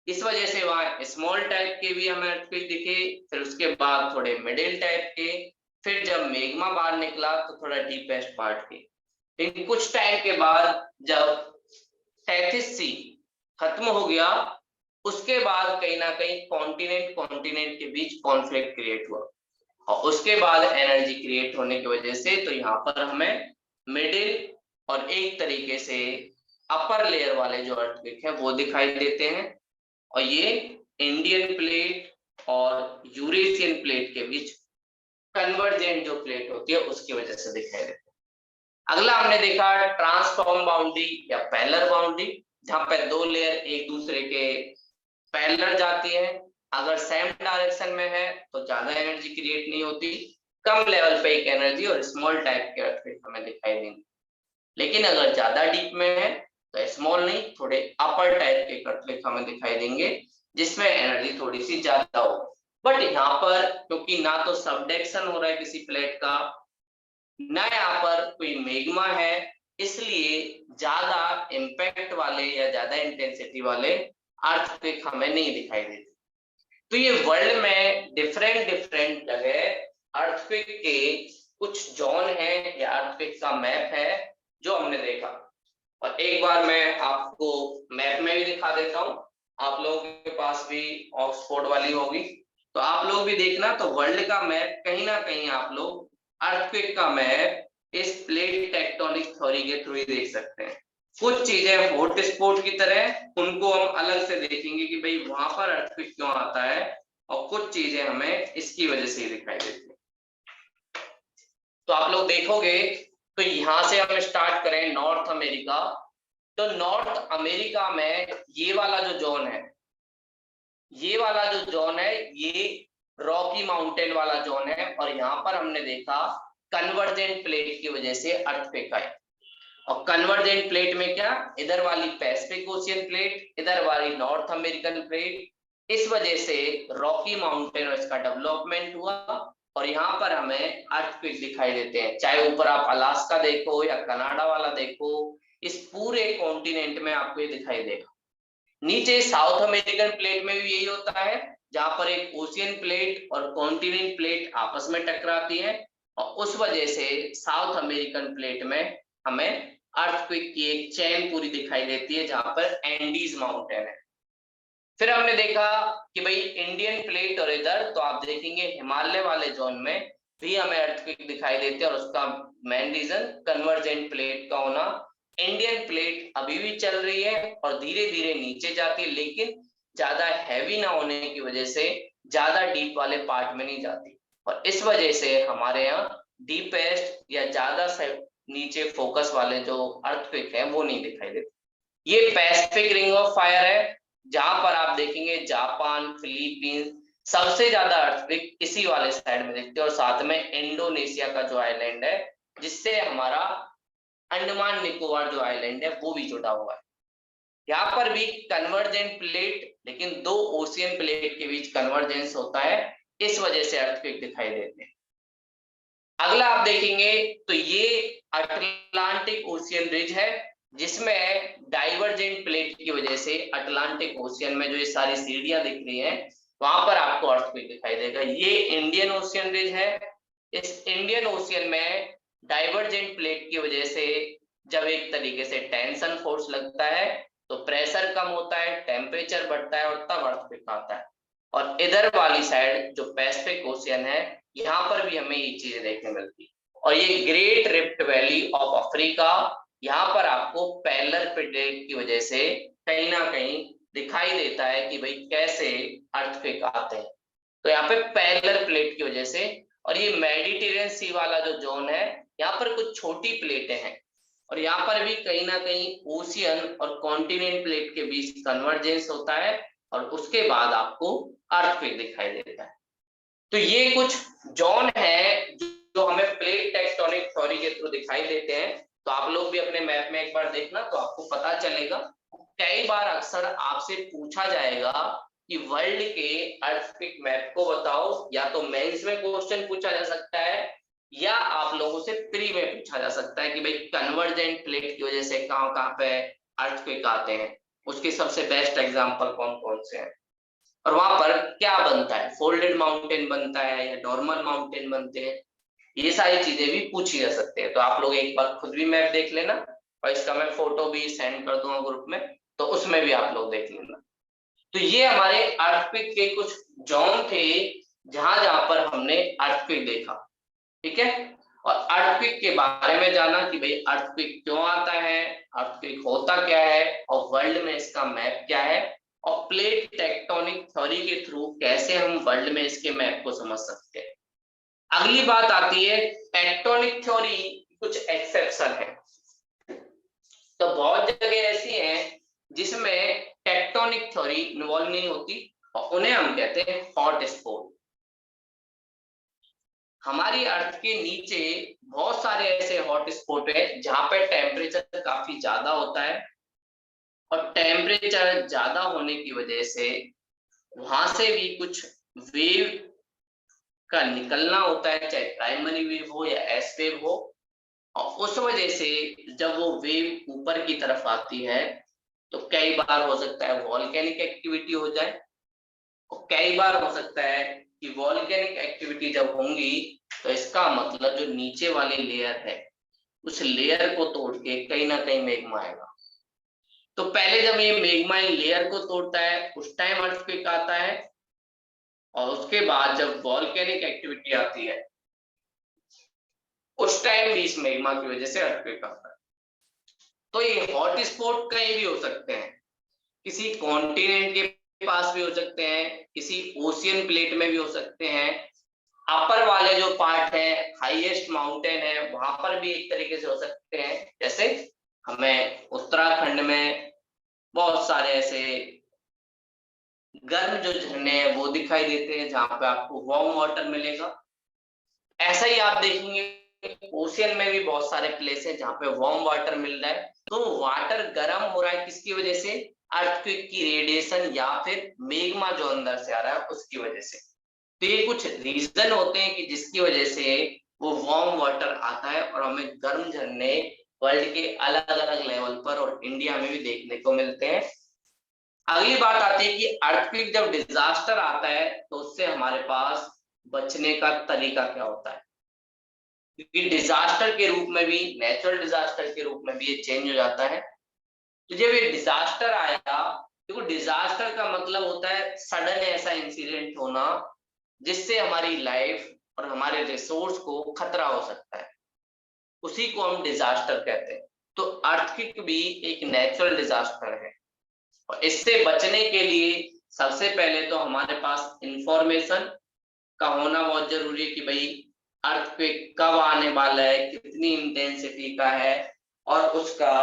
इस वजह से वहां स्मॉल टाइप के भी हमें अर्थक्वेक दिखे, फिर उसके बाद थोड़े मिडिल टाइप के, फिर जब मैग्मा बाहर निकला तो थोड़ा डीपेस्ट पार्ट के। लेकिन कुछ टाइम के बाद जब टेथिस सी खत्म हो गया, उसके बाद कहीं ना कहीं कॉन्टिनेंट कॉन्टिनेंट के बीच कॉन्फ्लिक्ट क्रिएट हुआ, और उसके बाद एनर्जी क्रिएट होने की वजह से तो यहाँ पर हमें मिडिल और एक तरीके से अपर लेयर वाले जो अर्थक्वेक है वो दिखाई देते हैं, और ये इंडियन प्लेट और यूरेशियन प्लेट के बीच कन्वर्जेंट जो प्लेट होती है उसकी वजह से दिखाई देते हैं। अगला हमने देखा ट्रांसफॉर्म बाउंड्री या पैरेलल बाउंड्री, जहां पे 2 लेयर एक दूसरे के पैरेलल जाती है। अगर सेम डायरेक्शन में है तो ज्यादा एनर्जी क्रिएट नहीं होती, कम लेवल पे एक एनर्जी और स्मॉल टाइप के अर्थक्वेक हमें दिखाई देंगे। लेकिन अगर ज्यादा डीप में है तो स्मॉल नहीं, थोड़े अपर टाइप के अर्थक्वेक हमें दिखाई देंगे, जिसमें एनर्जी थोड़ी सी ज्यादा हो। बट यहाँ पर क्योंकि ना तो सबडक्शन हो रहा है किसी प्लेट का, ना यहाँ पर कोई मैग्मा है, इसलिए ज्यादा इम्पैक्ट वाले या ज्यादा इंटेंसिटी वाले अर्थक्वेक हमें नहीं दिखाई देते। तो ये वर्ल्ड में डिफरेंट डिफरेंट जगह अर्थक्वेक के कुछ जोन है या अर्थक्वेक का मैप है जो हमने देखा। और एक बार मैं आपको मैप में भी दिखा देता हूँ, आप लोगों के पास भी ऑक्सफोर्ड वाली होगी, तो आप लोग भी देखना। तो वर्ल्ड का मैप कहीं ना कहीं आप लोग अर्थक्वेक का मैप इस प्लेट टेक्टोनिक थ्योरी के थ्रू ही देख सकते हैं। कुछ चीजें हॉट स्पॉट की तरह, उनको हम अलग से देखेंगे कि भाई वहां पर अर्थक्वेक क्यों आता है, और कुछ चीजें हमें इसकी वजह से ही दिखाई देती है। तो आप लोग देखोगे, तो यहां से हम स्टार्ट करें नॉर्थ अमेरिका, तो नॉर्थ अमेरिका में ये वाला जो जोन है, ये वाला जो जोन है, ये रॉकी माउंटेन वाला जोन है, और यहाँ पर हमने देखा कन्वर्जेंट प्लेट की वजह से अर्थक्वेक आए। और कन्वर्जेंट प्लेट में क्या, इधर वाली पैसिफिक ओशियन प्लेट, इधर वाली नॉर्थ अमेरिकन प्लेट, इस वजह से रॉकी माउंटेन और इसका डेवलपमेंट हुआ, और यहाँ पर हमें अर्थक्वेक दिखाई देते हैं। चाहे ऊपर आप अलास्का देखो या कनाडा वाला देखो, इस पूरे कॉन्टिनेंट में आपको ये दिखाई देगा। नीचे साउथ अमेरिकन प्लेट में भी यही होता है, जहां पर एक ओशियन प्लेट और कॉन्टिनेंट प्लेट आपस में टकराती है, और उस वजह से साउथ अमेरिकन प्लेट में हमें अर्थक्वेक की एक चेन पूरी दिखाई देती है, जहां पर एंडीज माउंटेन है। फिर हमने देखा कि भाई इंडियन प्लेट और इधर, तो आप देखेंगे हिमालय वाले जोन में भी हमें अर्थक्वेक दिखाई देते हैं, और उसका मेन रीजन कन्वर्जेंट प्लेट का होना। इंडियन प्लेट अभी भी चल रही है और धीरे धीरे नीचे जाती है, लेकिन ज्यादा हैवी ना होने की वजह से ज्यादा डीप वाले पार्ट में नहीं जाती, और इस वजह से हमारे यहाँ डीपेस्ट या ज्यादा नीचे फोकस वाले जो अर्थक्वेक है वो नहीं दिखाई देते। ये पैसिफिक रिंग ऑफ फायर है, जहां पर आप देखेंगे जापान, फिलीपींस, सबसे ज्यादा अर्थक्वेक इसी वाले साइड में दिखते हैं, और साथ में इंडोनेशिया का जो आइलैंड है, जिससे हमारा अंडमान निकोबार जो आइलैंड है वो भी जुड़ा हुआ है। यहाँ पर भी कन्वर्जेंट प्लेट, लेकिन दो ओशियन प्लेट के बीच कन्वर्जेंस होता है, इस वजह से अर्थक्वेक दिखाई देते हैं। अगला आप देखेंगे तो ये अटलांटिक ओशियन रिज है, जिसमें डाइवर्जेंट प्लेट की वजह से अटलांटिक ओशियन में जो ये सारी सीढ़ियां दिख रही हैं, वहां पर आपको अर्थक्वेक दिखाई देगा। ये इंडियन ओशियन रिज है। इस इंडियन ओशियन में डाइवर्जेंट प्लेट की वजह से जब एक तरीके से टेंशन फोर्स लगता है, तो प्रेशर कम होता है, टेम्परेचर बढ़ता है, और तब अर्थक्वेक आता है। और इधर वाली साइड जो पैसिफिक ओशियन है, यहाँ पर भी हमें ये चीजें देखने मिलती है। और ये great rift valley of Africa, यहाँ पर आपको पैरेलल प्लेट की वजह से कहीं ना कहीं दिखाई देता है कि भाई कैसे अर्थक्वेक आते हैं। तो यहाँ पे पैरेलल प्लेट की वजह से, और ये मेडिटेरियन सी वाला जो जोन है, यहाँ पर कुछ छोटी प्लेटें हैं, और यहाँ पर भी कहीं ना कहीं ओशियन और कॉन्टिनेंट प्लेट के बीच कन्वर्जेंस होता है, और उसके बाद आपको अर्थक्वेक दिखाई देता है। तो ये कुछ जोन है जो हमें प्लेट टेक्टोनिक थ्योरी के थ्रू दिखाई देते हैं। तो आप लोग भी अपने मैप में एक बार देखना, तो आपको पता चलेगा। कई बार अक्सर आपसे पूछा जाएगा कि वर्ल्ड के अर्थक्वेक मैप को बताओ, या तो मेंस में क्वेश्चन पूछा जा सकता है, या आप लोगों से प्री में पूछा जा सकता है कि भाई कन्वर्जेंट प्लेट की वजह से कहाँ कहाँ पे अर्थक्वेक आते हैं, उसके सबसे बेस्ट एग्जांपल कौन कौन से हैं, और वहां पर क्या बनता है, फोल्डेड माउंटेन बनता है या नॉर्मल माउंटेन बनते हैं। ये सारी चीजें भी पूछी जा सकते हैं। तो आप लोग एक बार खुद भी मैप देख लेना, और इसका मैं फोटो भी सेंड कर दूंगा ग्रुप में, तो उसमें भी आप लोग देख लेना। तो ये हमारे अर्थक्वेक के कुछ जोन थे, जहां जहां पर हमने अर्थक्वेक देखा। ठीक है, और अर्थक्वेक के बारे में जाना कि भाई अर्थक्वेक क्यों आता है, अर्थक्वेक होता क्या है, और वर्ल्ड में इसका मैप क्या है, और प्लेट टेक्टोनिक थ्योरी के थ्रू कैसे हम वर्ल्ड में इसके मैप को समझ सकते हैं। अगली बात आती है टेक्टोनिक थ्योरी, कुछ एक्सेप्शन है। तो बहुत जगह ऐसी हैं जिसमें टेक्टोनिक थ्योरी इन्वॉल्व नहीं होती, और उन्हें हम कहते हैं हॉट स्पॉट। हमारी अर्थ के नीचे बहुत सारे ऐसे हॉट स्पॉट है जहां पे टेम्परेचर काफी ज्यादा होता है, और टेम्परेचर ज्यादा होने की वजह से वहां से भी कुछ वेव का निकलना होता है, चाहे प्राइमरी वेव हो या एस वेव हो, और उस वजह से जब वो वेव ऊपर की तरफ आती है, तो कई बार हो सकता है वॉल्केनिक एक्टिविटी हो जाए, और कई बार हो सकता है कि वॉल्केनिक एक्टिविटी जब होंगी, तो इसका मतलब जो नीचे वाली लेयर है, उस लेयर को तोड़ के कहीं ना कहीं मैग्मा आएगा। तो पहले जब ये मैग्मा लेयर को तोड़ता है, उस टाइम अर्थक्वेक आता है, और उसके बाद जब वॉल्केनिक एक्टिविटी आती है, उस टाइम भी इस मैग्मा की वजह से अर्थक्वेक आता है। तो ये हॉट स्पॉट कहीं भी हो सकते हैं, किसी कॉन्टिनेंट के पास भी हो सकते हैं, किसी ओशियन प्लेट में भी हो सकते हैं, अपर वाले जो पार्ट है, हाईएस्ट माउंटेन है, वहां पर भी एक तरीके से हो सकते हैं। जैसे हमें उत्तराखंड में बहुत सारे ऐसे गर्म जो झरने हैं वो दिखाई देते हैं, जहां पे आपको वार्म वाटर मिलेगा। ऐसा ही आप देखेंगे ओशियन में भी बहुत सारे प्लेस है जहाँ पे वार्म वाटर मिल रहा है। तो वाटर गर्म हो रहा है किसकी वजह से? अर्थक्वेक की रेडिएशन या फिर मेग्मा जो अंदर से आ रहा है उसकी वजह से। तो ये कुछ रीजन होते हैं कि जिसकी वजह से वो वार्म वाटर आता है और हमें गर्म झरने वर्ल्ड के अलग अलग लेवल पर और इंडिया में भी देखने को मिलते हैं। अगली बात आती है कि अर्थक्वेक जब डिजास्टर आता है तो उससे हमारे पास बचने का तरीका क्या होता है, क्योंकि डिजास्टर के रूप में भी, नेचुरल डिजास्टर के रूप में भी ये चेंज हो जाता है। तो जब ये डिजास्टर आया, देखो डिजास्टर का मतलब होता है सडन ऐसा इंसिडेंट होना जिससे हमारी लाइफ और हमारे रिसोर्स को खतरा हो सकता है, उसी को हम डिजास्टर कहते हैं। तो अर्थक्वेक भी एक नेचुरल डिजास्टर है और इससे बचने के लिए सबसे पहले तो हमारे पास इंफॉर्मेशन का होना बहुत जरूरी है कि भाई अर्थक्वेक कब आने वाला है, कितनी इंटेंसिटी का है और उसका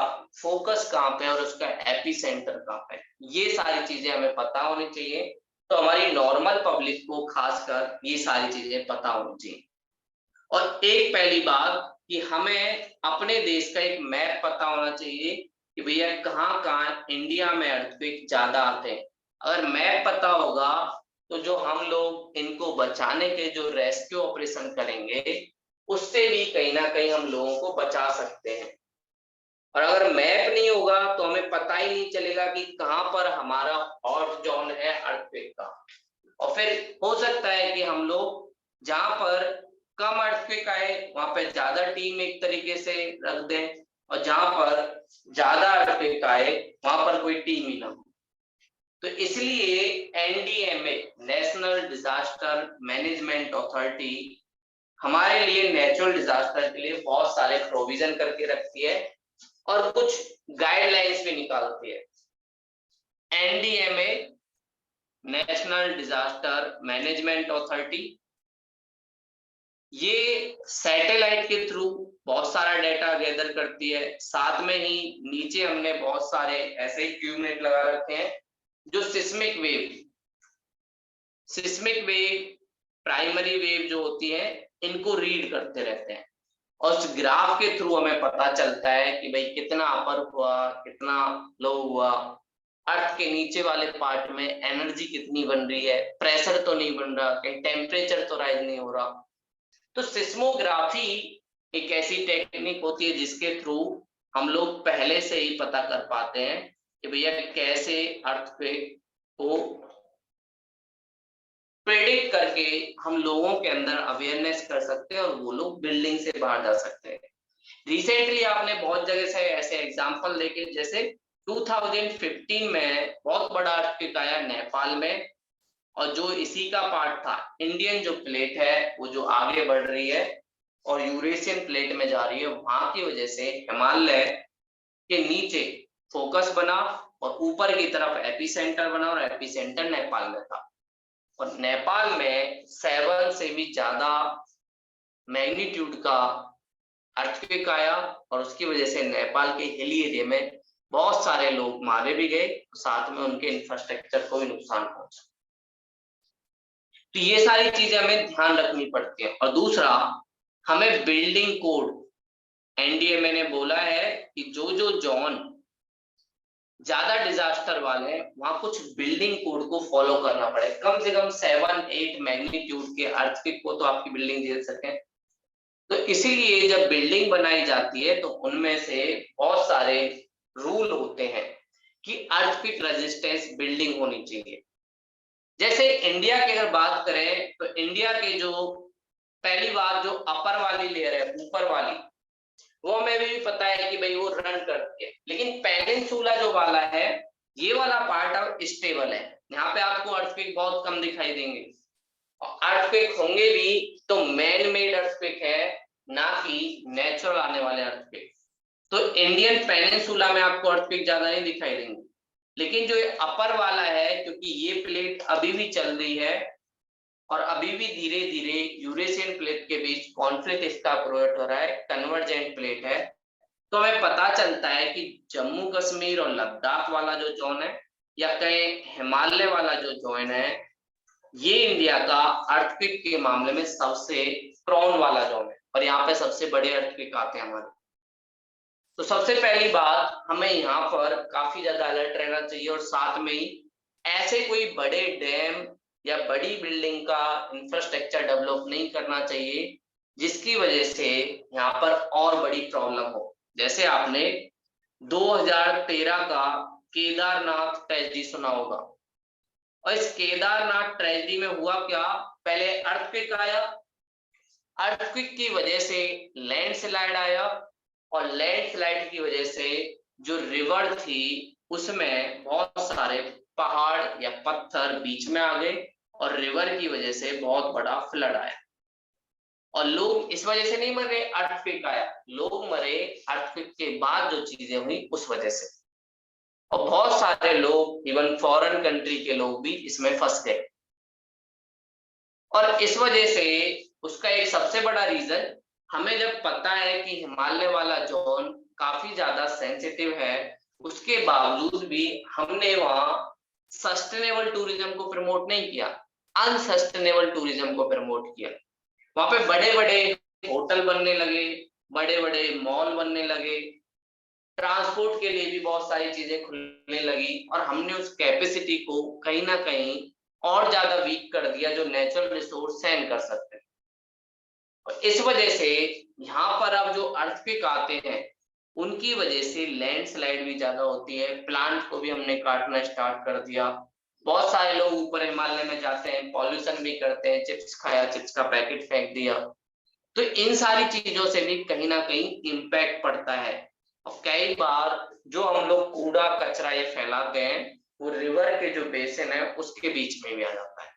फोकस कहाँ पे है और उसका एपी सेंटर कहाँ पे है। ये सारी चीजें हमें पता होनी चाहिए। तो हमारी नॉर्मल पब्लिक को खासकर ये सारी चीजें पता होनी चाहिए। और एक पहली बात कि हमें अपने देश का एक मैप पता होना चाहिए कि भैया कहाँ कहाँ इंडिया में अर्थक्वेक ज्यादा आते हैं। अगर मैप पता होगा तो जो हम लोग इनको बचाने के जो रेस्क्यू ऑपरेशन करेंगे उससे भी कहीं ना कहीं हम लोगों को बचा सकते हैं। और अगर मैप नहीं होगा तो हमें पता ही नहीं चलेगा कि कहाँ पर हमारा हॉट जोन है अर्थक्वेक का। और फिर हो सकता है कि हम लोग जहां पर कम अर्थक्वेक आए वहां पे ज्यादा टीम एक तरीके से रख दें और जहां पर ज्यादा अर्थक्वेक आए वहां पर कोई टीम ही ना हो। तो इसलिए NDMA, national disaster management authority, हमारे लिए नेचुरल डिजास्टर के लिए बहुत सारे प्रोविजन करके रखती है और कुछ गाइडलाइंस भी निकालती है। NDMA, national disaster management authority, ये सैटेलाइट के थ्रू बहुत सारा डेटा गैदर करती है। साथ में ही नीचे हमने बहुत सारे ऐसे ट्यूबनेट लगा रखे हैं जो सिस्मिक वेव, प्राइमरी वेव जो होती है इनको रीड करते रहते हैं। और उस ग्राफ के थ्रू हमें पता चलता है कि भाई कितना अपर हुआ, कितना लो हुआ, अर्थ के नीचे वाले पार्ट में एनर्जी कितनी बन रही है, प्रेशर तो नहीं बन रहा, कहीं टेम्परेचर तो राइज नहीं हो रहा। तो सिस्मोग्राफी एक ऐसी टेक्निक होती है जिसके थ्रू हम लोग पहले से ही पता कर पाते हैं कि भैया कैसे अर्थक्वेक को प्रेडिक्ट करके हम लोगों के अंदर अवेयरनेस कर सकते हैं और वो लोग बिल्डिंग से बाहर जा सकते हैं। रिसेंटली आपने बहुत जगह से ऐसे एग्जांपल देखे, जैसे 2015 में बहुत बड़ा अर्थक्वेक आया नेपाल में और जो इसी का पार्ट था, इंडियन जो प्लेट है वो जो आगे बढ़ रही है और यूरेशियन प्लेट में जा रही है, वहां की वजह से हिमालय के नीचे फोकस बना और ऊपर की तरफ एपी सेंटर बना और एपी सेंटर नेपाल में था। और नेपाल में 7 से भी ज्यादा मैग्नीट्यूड का अर्थक्वेक आया और उसकी वजह से नेपाल के हिली एरिया में बहुत सारे लोग मारे भी गए, साथ में उनके इंफ्रास्ट्रक्चर को भी नुकसान पहुंचा। तो ये सारी चीजें हमें ध्यान रखनी पड़ती है। और दूसरा, हमें बिल्डिंग कोड, एनडीएमए ने बोला है कि जो जो जोन ज्यादा डिजास्टर वाले हैं वहां कुछ बिल्डिंग कोड को फॉलो करना पड़े, कम से कम 7-8 मैग्नीट्यूड के अर्थक्वेक को तो आपकी बिल्डिंग झेल सके। तो इसीलिए जब बिल्डिंग बनाई जाती है तो उनमें से बहुत सारे रूल होते हैं कि अर्थक्वेक रेजिस्टेंस बिल्डिंग होनी चाहिए। जैसे इंडिया की अगर बात करें तो इंडिया के जो पहली बात जो अपर वाली लेयर है, ऊपर वाली, वो हमें भी पता है कि भाई वो रन करती है, लेकिन पेनिनसुला जो वाला है ये वाला पार्ट अब स्टेबल है। यहाँ पे आपको अर्थक्वेक बहुत कम दिखाई देंगे और अर्थक्वेक होंगे भी तो मैन मेड अर्थक्वेक है, ना कि नेचुरल आने वाले अर्थक्वेक। तो इंडियन पेनिनसुला में आपको अर्थक्वेक ज्यादा नहीं दिखाई देंगे, लेकिन जो अपर वाला है, क्योंकि ये प्लेट अभी भी चल रही है और अभी भी धीरे धीरे यूरेशियन प्लेट के बीच कॉन्फ्लिक्ट इसका क्रिएट हो रहा है, कन्वर्जेंट प्लेट है, तो हमें पता चलता है कि जम्मू कश्मीर और लद्दाख वाला जो जोन है या कहें हिमालय वाला जो जोन है, ये इंडिया का अर्थक्वेक के मामले में सबसे प्रोन वाला जोन है और यहाँ पे सबसे बड़े अर्थक्वेक आते हैं हमारे। तो सबसे पहली बात, हमें यहाँ पर काफी ज्यादा अलर्ट रहना चाहिए और साथ में ही ऐसे कोई बड़े डैम या बड़ी बिल्डिंग का इंफ्रास्ट्रक्चर डेवलप नहीं करना चाहिए जिसकी वजह से यहाँ पर और बड़ी प्रॉब्लम हो। जैसे आपने 2013 का केदारनाथ ट्रेजेडी सुना होगा, और इस केदारनाथ ट्रेजेडी में हुआ क्या, पहले अर्थक्वेक आया, अर्थक्वेक की वजह से लैंडस्लाइड आया और लैंडस्लाइड की वजह से जो रिवर थी उसमें बहुत सारे पहाड़ या पत्थर बीच में आ गए और रिवर की वजह से बहुत बड़ा फ्लड आया। और लोग इस वजह से नहीं मरे, अर्थक्वेक आया, लोग मरे अर्थक्वेक के बाद जो चीजें हुई उस वजह से, और बहुत सारे लोग इवन फॉरेन कंट्री के लोग भी इसमें फंस गए। और इस वजह से उसका एक सबसे बड़ा रीजन, हमें जब पता है कि हिमालय वाला जोन काफी ज्यादा सेंसिटिव है, उसके बावजूद भी हमने वहां सस्टेनेबल टूरिज्म को प्रमोट नहीं किया, अनसस्टेनेबल टूरिज्म को प्रमोट किया। वहां पे बड़े बड़े होटल बनने लगे, बड़े बड़े मॉल बनने लगे, ट्रांसपोर्ट के लिए भी बहुत सारी चीजें खुलने लगी और हमने उस कैपेसिटी को कहीं ना कहीं और ज्यादा वीक कर दिया जो नेचुरल रिसोर्स सहन कर सकते हैं। और इस वजह से यहाँ पर अब जो अर्थक्वेक आते हैं उनकी वजह से लैंडस्लाइड भी ज्यादा होती है, प्लांट को भी हमने काटना स्टार्ट कर दिया, बहुत सारे लोग ऊपर हिमालय में जाते हैं, पॉल्यूशन भी करते हैं, चिप्स खाया, चिप्स का पैकेट फेंक दिया, तो इन सारी चीजों से भी कहीं ना कहीं इम्पैक्ट पड़ता है। और कई बार जो हम लोग कूड़ा कचरा ये फैलाते हैं वो रिवर के जो बेसिन है उसके बीच में भी आ जाता है,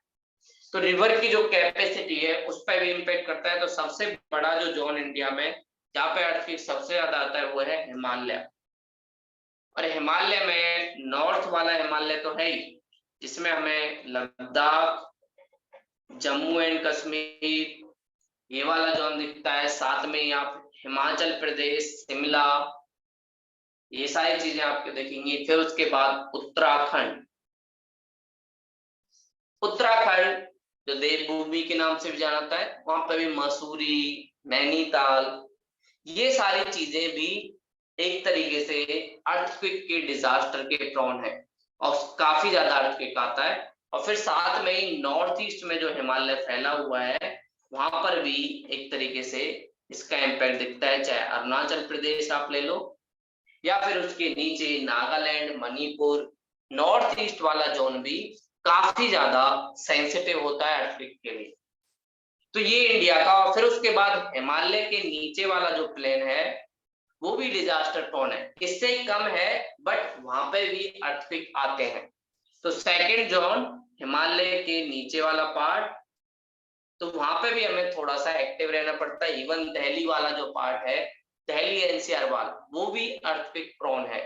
तो रिवर की जो कैपेसिटी है उस पर भी इम्पैक्ट करता है। तो सबसे बड़ा जो जोन इंडिया में जहाँ पे अर्थक्वेक सबसे ज्यादा आता है वो है हिमालय। और हिमालय में नॉर्थ वाला हिमालय तो है ही, जिसमें हमें लद्दाख, जम्मू एंड कश्मीर ये वाला जोन दिखता है, साथ में ही आप हिमाचल प्रदेश, शिमला, ये सारी चीजें आपके देखेंगे। फिर उसके बाद उत्तराखंड, उत्तराखंड जो देवभूमि के नाम से भी जाना जाता है, वहां पर भी मसूरी, नैनीताल, ये सारी चीजें भी एक तरीके से अर्थक्वेक के डिजास्टर के प्रोन है और काफी ज्यादा अर्थक्वेक आता है। और फिर साथ में ही नॉर्थ ईस्ट में जो हिमालय फैला हुआ है वहां पर भी एक तरीके से इसका इम्पैक्ट दिखता है, चाहे अरुणाचल प्रदेश आप ले लो या फिर उसके नीचे नागालैंड, मणिपुर, नॉर्थ ईस्ट वाला जोन भी काफी ज्यादा सेंसिटिव होता है अर्थक्वेक के लिए। तो ये इंडिया का, और फिर उसके बाद हिमालय के नीचे वाला जो प्लेन है वो भी डिजास्टर प्रोन है, इससे कम है बट वहां पे भी अर्थक्वेक आते हैं। तो सेकंड जोन हिमालय के नीचे वाला पार्ट, तो वहां पे भी हमें थोड़ा सा एक्टिव रहना पड़ता है। इवन दिल्ली वाला जो पार्ट है, दिल्ली एनसीआर वाला, वो भी अर्थक्वेक प्रोन है।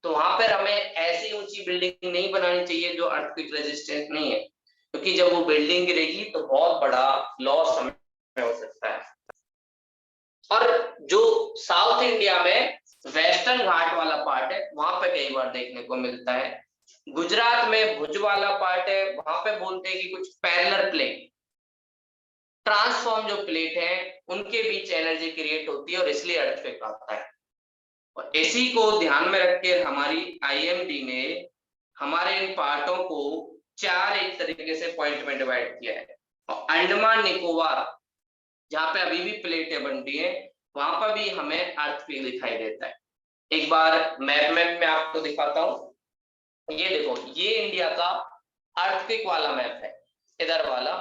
तो वहां पर हमें ऐसी ऊंची बिल्डिंग नहीं बनानी चाहिए जो अर्थक्वेक रेजिस्टेंट नहीं है, क्योंकि जब वो बिल्डिंग गिरेगी तो बहुत बड़ा लॉस हमें हो सकता है। और जो साउथ इंडिया में वेस्टर्न घाट वाला पार्ट है वहां पे कई बार देखने को मिलता है, गुजरात में भुज वाला पार्ट है, वहां पे बोलते हैं कि कुछ पैरेलल प्लेट, ट्रांसफॉर्म जो प्लेट है उनके बीच एनर्जी क्रिएट होती है और इसलिए अर्थक्वेक आता है। और इसी को ध्यान में रख के हमारी आईएमडी ने हमारे इन पार्टों को 4 एक तरीके से पॉइंट में डिवाइड किया है। और अंडमान निकोबार जहाँ पे अभी भी प्लेटें बनती है वहां पर भी हमें अर्थक्वेक दिखाई देता है। एक बार मैप में आपको दिखाता हूँ, ये देखो, ये इंडिया का अर्थक्वेक वाला मैप है, इधर वाला,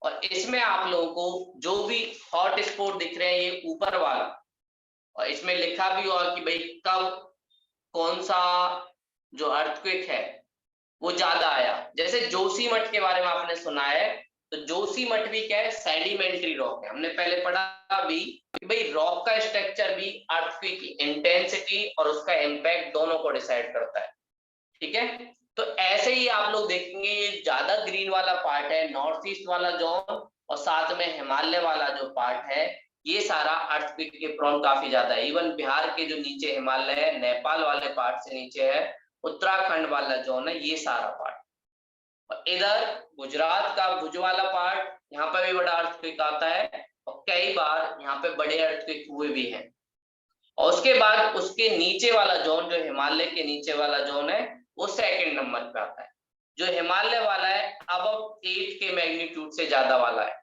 और इसमें आप लोगों को जो भी हॉट स्पॉट दिख रहे हैं ये ऊपर वाला, और इसमें लिखा भी हुआ कि भाई कब कौन सा जो अर्थक्वेक है वो ज्यादा आया। जैसे जोशीमठ के बारे में आपने सुना है, तो जोशीमठ भी क्या है, सेडिमेंट्री रॉक है। हमने पहले पढ़ा भी कि भाई रॉक का स्ट्रक्चर भी अर्थक्वेक की इंटेंसिटी और उसका इम्पैक्ट दोनों को डिसाइड करता है। ठीक है, तो ऐसे ही आप लोग देखेंगे ये ज्यादा ग्रीन वाला पार्ट है नॉर्थ ईस्ट वाला जोन, और साथ में हिमालय वाला जो पार्ट है ये सारा अर्थक्वेक के प्रोन काफी ज्यादा है। इवन बिहार के जो नीचे हिमालय है, नेपाल वाले पार्ट से नीचे है, उत्तराखंड वाला जोन है, ये सारा पार्ट। और इधर गुजरात का भुज वाला पार्ट, यहाँ पे भी बड़ा अर्थक्वेक आता है और कई बार यहाँ पे बड़े अर्थक्वेक हुए भी हैं। और उसके बाद उसके नीचे वाला जोन, जो हिमालय के नीचे वाला जोन है, वो सेकंड नंबर पे आता है। जो हिमालय वाला है अब 8 के मैग्नीट्यूड से ज्यादा वाला है,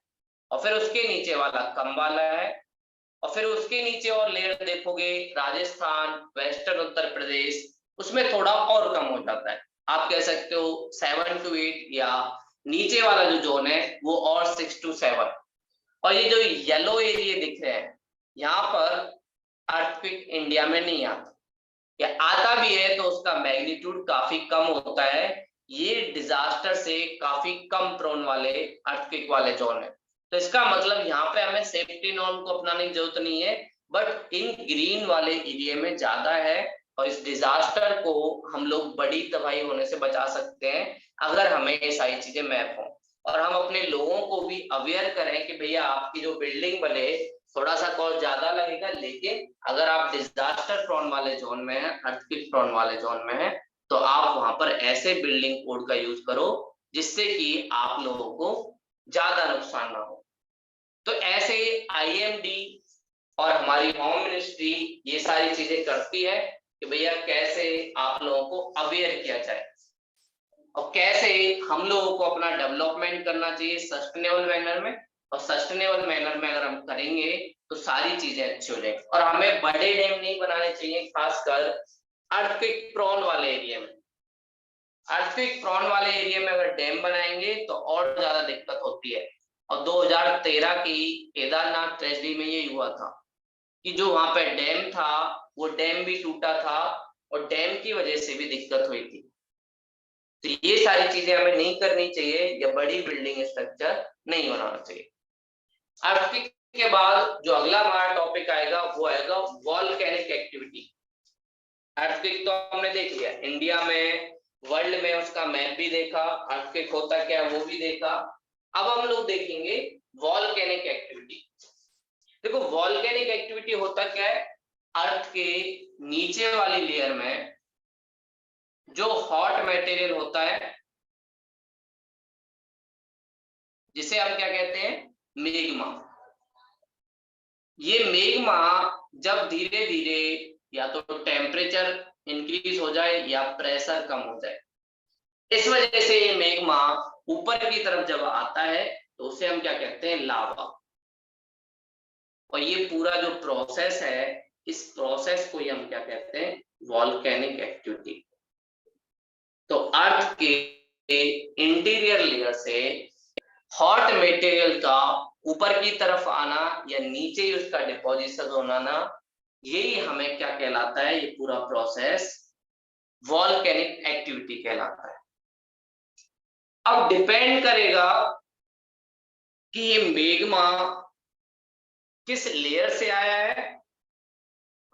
और फिर उसके नीचे वाला कम वाला है, और फिर उसके नीचे और लेयर देखोगे राजस्थान, वेस्टर्न उत्तर प्रदेश, उसमें थोड़ा और कम हो जाता है। आप कह सकते हो 7 to 8, या नीचे वाला जो जोन है वो और 6 to 7। और ये जो येलो एरिया दिख रहे हैं यहाँ पर अर्थक्वेक इंडिया में नहीं आता, या आता भी है तो उसका मैग्नीट्यूड काफी कम होता है। ये डिजास्टर से काफी कम प्रोन वाले अर्थक्वेक वाले जोन है। तो इसका मतलब यहाँ पे हमें सेफ्टी नॉर्म को अपनाने की जरूरत नहीं है, बट इन ग्रीन वाले एरिया में ज्यादा है, और इस डिजास्टर को हम लोग बड़ी तबाही होने से बचा सकते हैं अगर हमें ये सारी चीजें मैप हो, और हम अपने लोगों को भी अवेयर करें कि भैया आपकी जो बिल्डिंग बने थोड़ा सा कॉस्ट ज्यादा लगेगा, लेकिन अगर आप डिजास्टर प्रोन वाले जोन में है, अर्थक्वेक प्रोन वाले जोन में है, तो आप वहां पर ऐसे बिल्डिंग कोड का यूज करो जिससे कि आप लोगों को ज्यादा नुकसान ना हो। तो ऐसे आईएमडी और हमारी होम मिनिस्ट्री ये सारी चीजें करती है कि भैया कैसे आप लोगों को अवेयर किया जाए और कैसे हम लोगों को अपना डेवलपमेंट करना चाहिए सस्टेनेबल मैनर में। और सस्टेनेबल मैनर में अगर हम करेंगे तो सारी चीजें अच्छी हो जाएंगी। और हमें बड़े डैम नहीं बनाने चाहिए, खासकर अर्थक्वेक प्रोन वाले एरिया में। अर्थक्वेक प्रोन वाले एरिया में अगर डैम बनाएंगे तो और ज्यादा दिक्कत होती है। और 2013 की केदारनाथ ट्रेजेडी में ये हुआ था कि जो वहां पे डैम था वो डैम भी टूटा था, और डैम की वजह से भी दिक्कत हुई थी। तो ये सारी चीजें हमें नहीं करनी चाहिए, या बड़ी बिल्डिंग स्ट्रक्चर नहीं बनाना चाहिए। अर्थक्वेक के बाद जो अगला हमारा टॉपिक आएगा वो आएगा वॉल्केनिक एक्टिविटी। अर्थक्वेक तो हमने देख लिया इंडिया में, वर्ल्ड में उसका मैप भी देखा, अर्थक्वेक होता क्या है वो भी देखा। अब हम लोग देखेंगे वॉल्केनिक एक्टिविटी। देखो वॉल्केनिक एक्टिविटी होता क्या है, अर्थ के नीचे वाली लेयर में जो हॉट मटेरियल होता है जिसे हम क्या कहते हैं, मेग्मा। ये मेग्मा जब धीरे धीरे या तो टेम्परेचर इंक्रीज हो जाए या प्रेशर कम हो जाए, इस वजह से ये मेग्मा ऊपर की तरफ जब आता है तो उसे हम क्या कहते हैं, लावा। और ये पूरा जो प्रोसेस है, इस प्रोसेस को ही हम क्या कहते हैं, वॉल्केनिक एक्टिविटी। तो अर्थ के इंटीरियर लेयर से हॉट मटेरियल का ऊपर की तरफ आना या नीचे ही उसका डिपोजिशन होना, यही हमें क्या कहलाता है, ये पूरा प्रोसेस वॉल्केनिक एक्टिविटी कहलाता है। अब डिपेंड करेगा कि ये मेग्मा किस लेयर से आया है,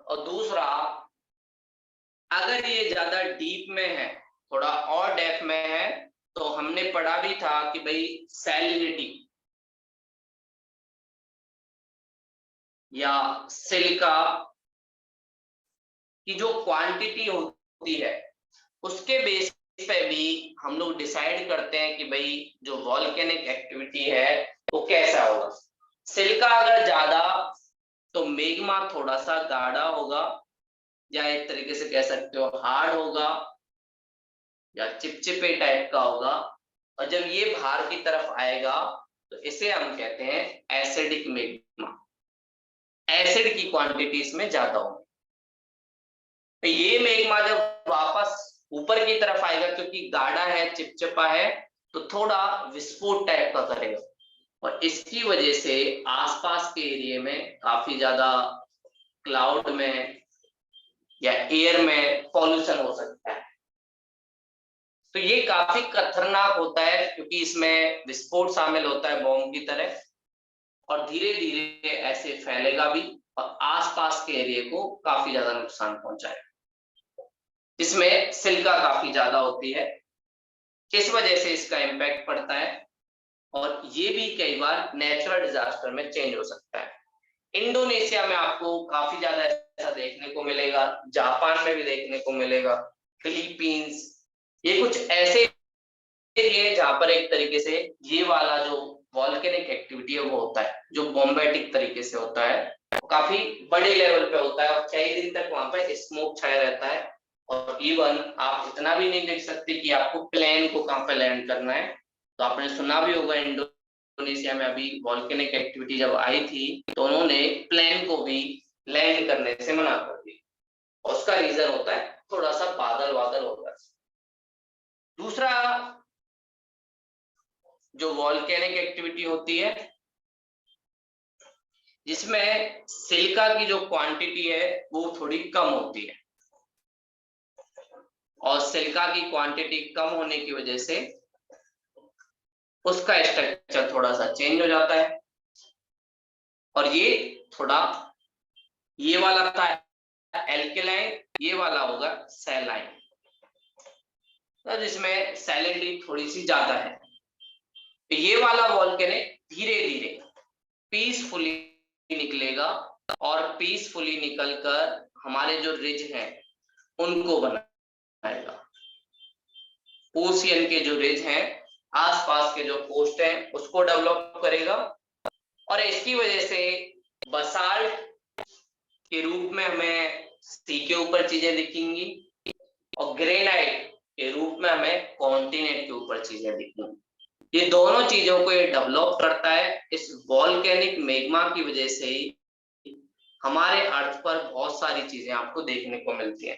और दूसरा अगर ये ज्यादा डीप में है, थोड़ा और डेप्थ में है, तो हमने पढ़ा भी था कि भाई सैलिनिटी या सिलिका की जो क्वांटिटी होती है उसके बेस पे भी हम लोग डिसाइड करते हैं कि भाई जो वॉल्केनिक एक्टिविटी है वो कैसा होगा। सिलिका अगर ज्यादा तो मेग्मा थोड़ा सा गाढ़ा होगा, या एक तरीके से कह सकते हो हार्ड होगा, या चिपचिपे टाइप का होगा। और जब ये बाहर की तरफ आएगा तो इसे हम कहते हैं एसिडिक मेग्मा। एसिड की क्वांटिटी इसमें ज्यादा होगी। तो ये मेग्मा जब वापस ऊपर की तरफ आएगा, क्योंकि गाढ़ा है, चिपचिपा है, तो थोड़ा विस्फोट टाइप का करेगा, और इसकी वजह से आसपास के एरिया में काफी ज्यादा क्लाउड में या एयर में पॉल्यूशन हो सकता है। तो ये काफी खतरनाक होता है क्योंकि इसमें विस्फोट शामिल होता है बॉम्ब की तरह, और धीरे धीरे ऐसे फैलेगा भी और आसपास के एरिया को काफी ज्यादा नुकसान पहुंचाएगा। इसमें सिलिका काफी ज्यादा होती है, किस वजह से इसका इम्पैक्ट पड़ता है, और ये भी कई बार नेचुरल डिजास्टर में चेंज हो सकता है। इंडोनेशिया में आपको काफी ज्यादा ऐसा देखने को मिलेगा, जापान में भी देखने को मिलेगा, फिलीपींस, ये कुछ ऐसे एरिया जहां पर एक तरीके से ये वाला जो वॉल्केनिक एक्टिविटी है वो होता है, जो बॉम्बेटिक तरीके से होता है, काफी बड़े लेवल पे होता है और कई दिन तक वहां पे स्मोक छाया रहता है, और इवन आप इतना भी नहीं देख सकते कि आपको प्लेन को कहां पे लैंड करना है। तो आपने सुना भी होगा इंडोनेशिया में अभी वॉल्केनिक एक्टिविटी जब आई थी तो उन्होंने प्लेन को भी लैंड करने से मना कर दिया, उसका रीजन होता है थोड़ा सा बादल वादल होता है। दूसरा जो वॉल्केनिक एक्टिविटी होती है जिसमें सिलिका की जो क्वांटिटी है वो थोड़ी कम होती है, और सिलिका की क्वांटिटी कम होने की वजह से उसका स्ट्रक्चर थोड़ा सा चेंज हो जाता है, और ये थोड़ा, ये वाला था एल्केलाइन, ये वाला होगा सैलाइन, तो जिसमें सैलिनिटी थोड़ी सी ज्यादा है। तो ये वाला वॉल्केनिक धीरे धीरे पीसफुली निकलेगा, और पीसफुली निकलकर हमारे जो रिज हैं उनको बनाएगा। ओशियन के जो रिज हैं, आसपास के जो कोस्ट हैं उसको डेवलप करेगा, और इसकी वजह से बसाल्ट के रूप में हमें सी के ऊपर चीजें दिखेंगी, और ग्रेनाइट के रूप में हमें कॉन्टिनेंट के ऊपर चीजें दिखेंगी। ये दोनों चीजों को ये डेवलप करता है। इस वॉल्केनिक मैग्मा की वजह से ही हमारे अर्थ पर बहुत सारी चीजें आपको देखने को मिलती हैं।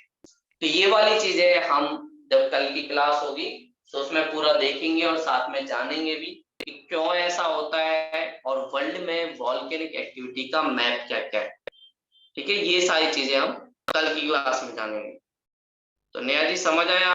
तो ये वाली चीजें हम जब कल की क्लास होगी तो उसमें पूरा देखेंगे और साथ में जानेंगे भी कि क्यों ऐसा होता है, और वर्ल्ड में वॉल्केनिक एक्टिविटी का मैप क्या क्या है। ठीक है, ये सारी चीजें हम कल की क्लास में जानेंगे। तो नेहा जी समझ आया?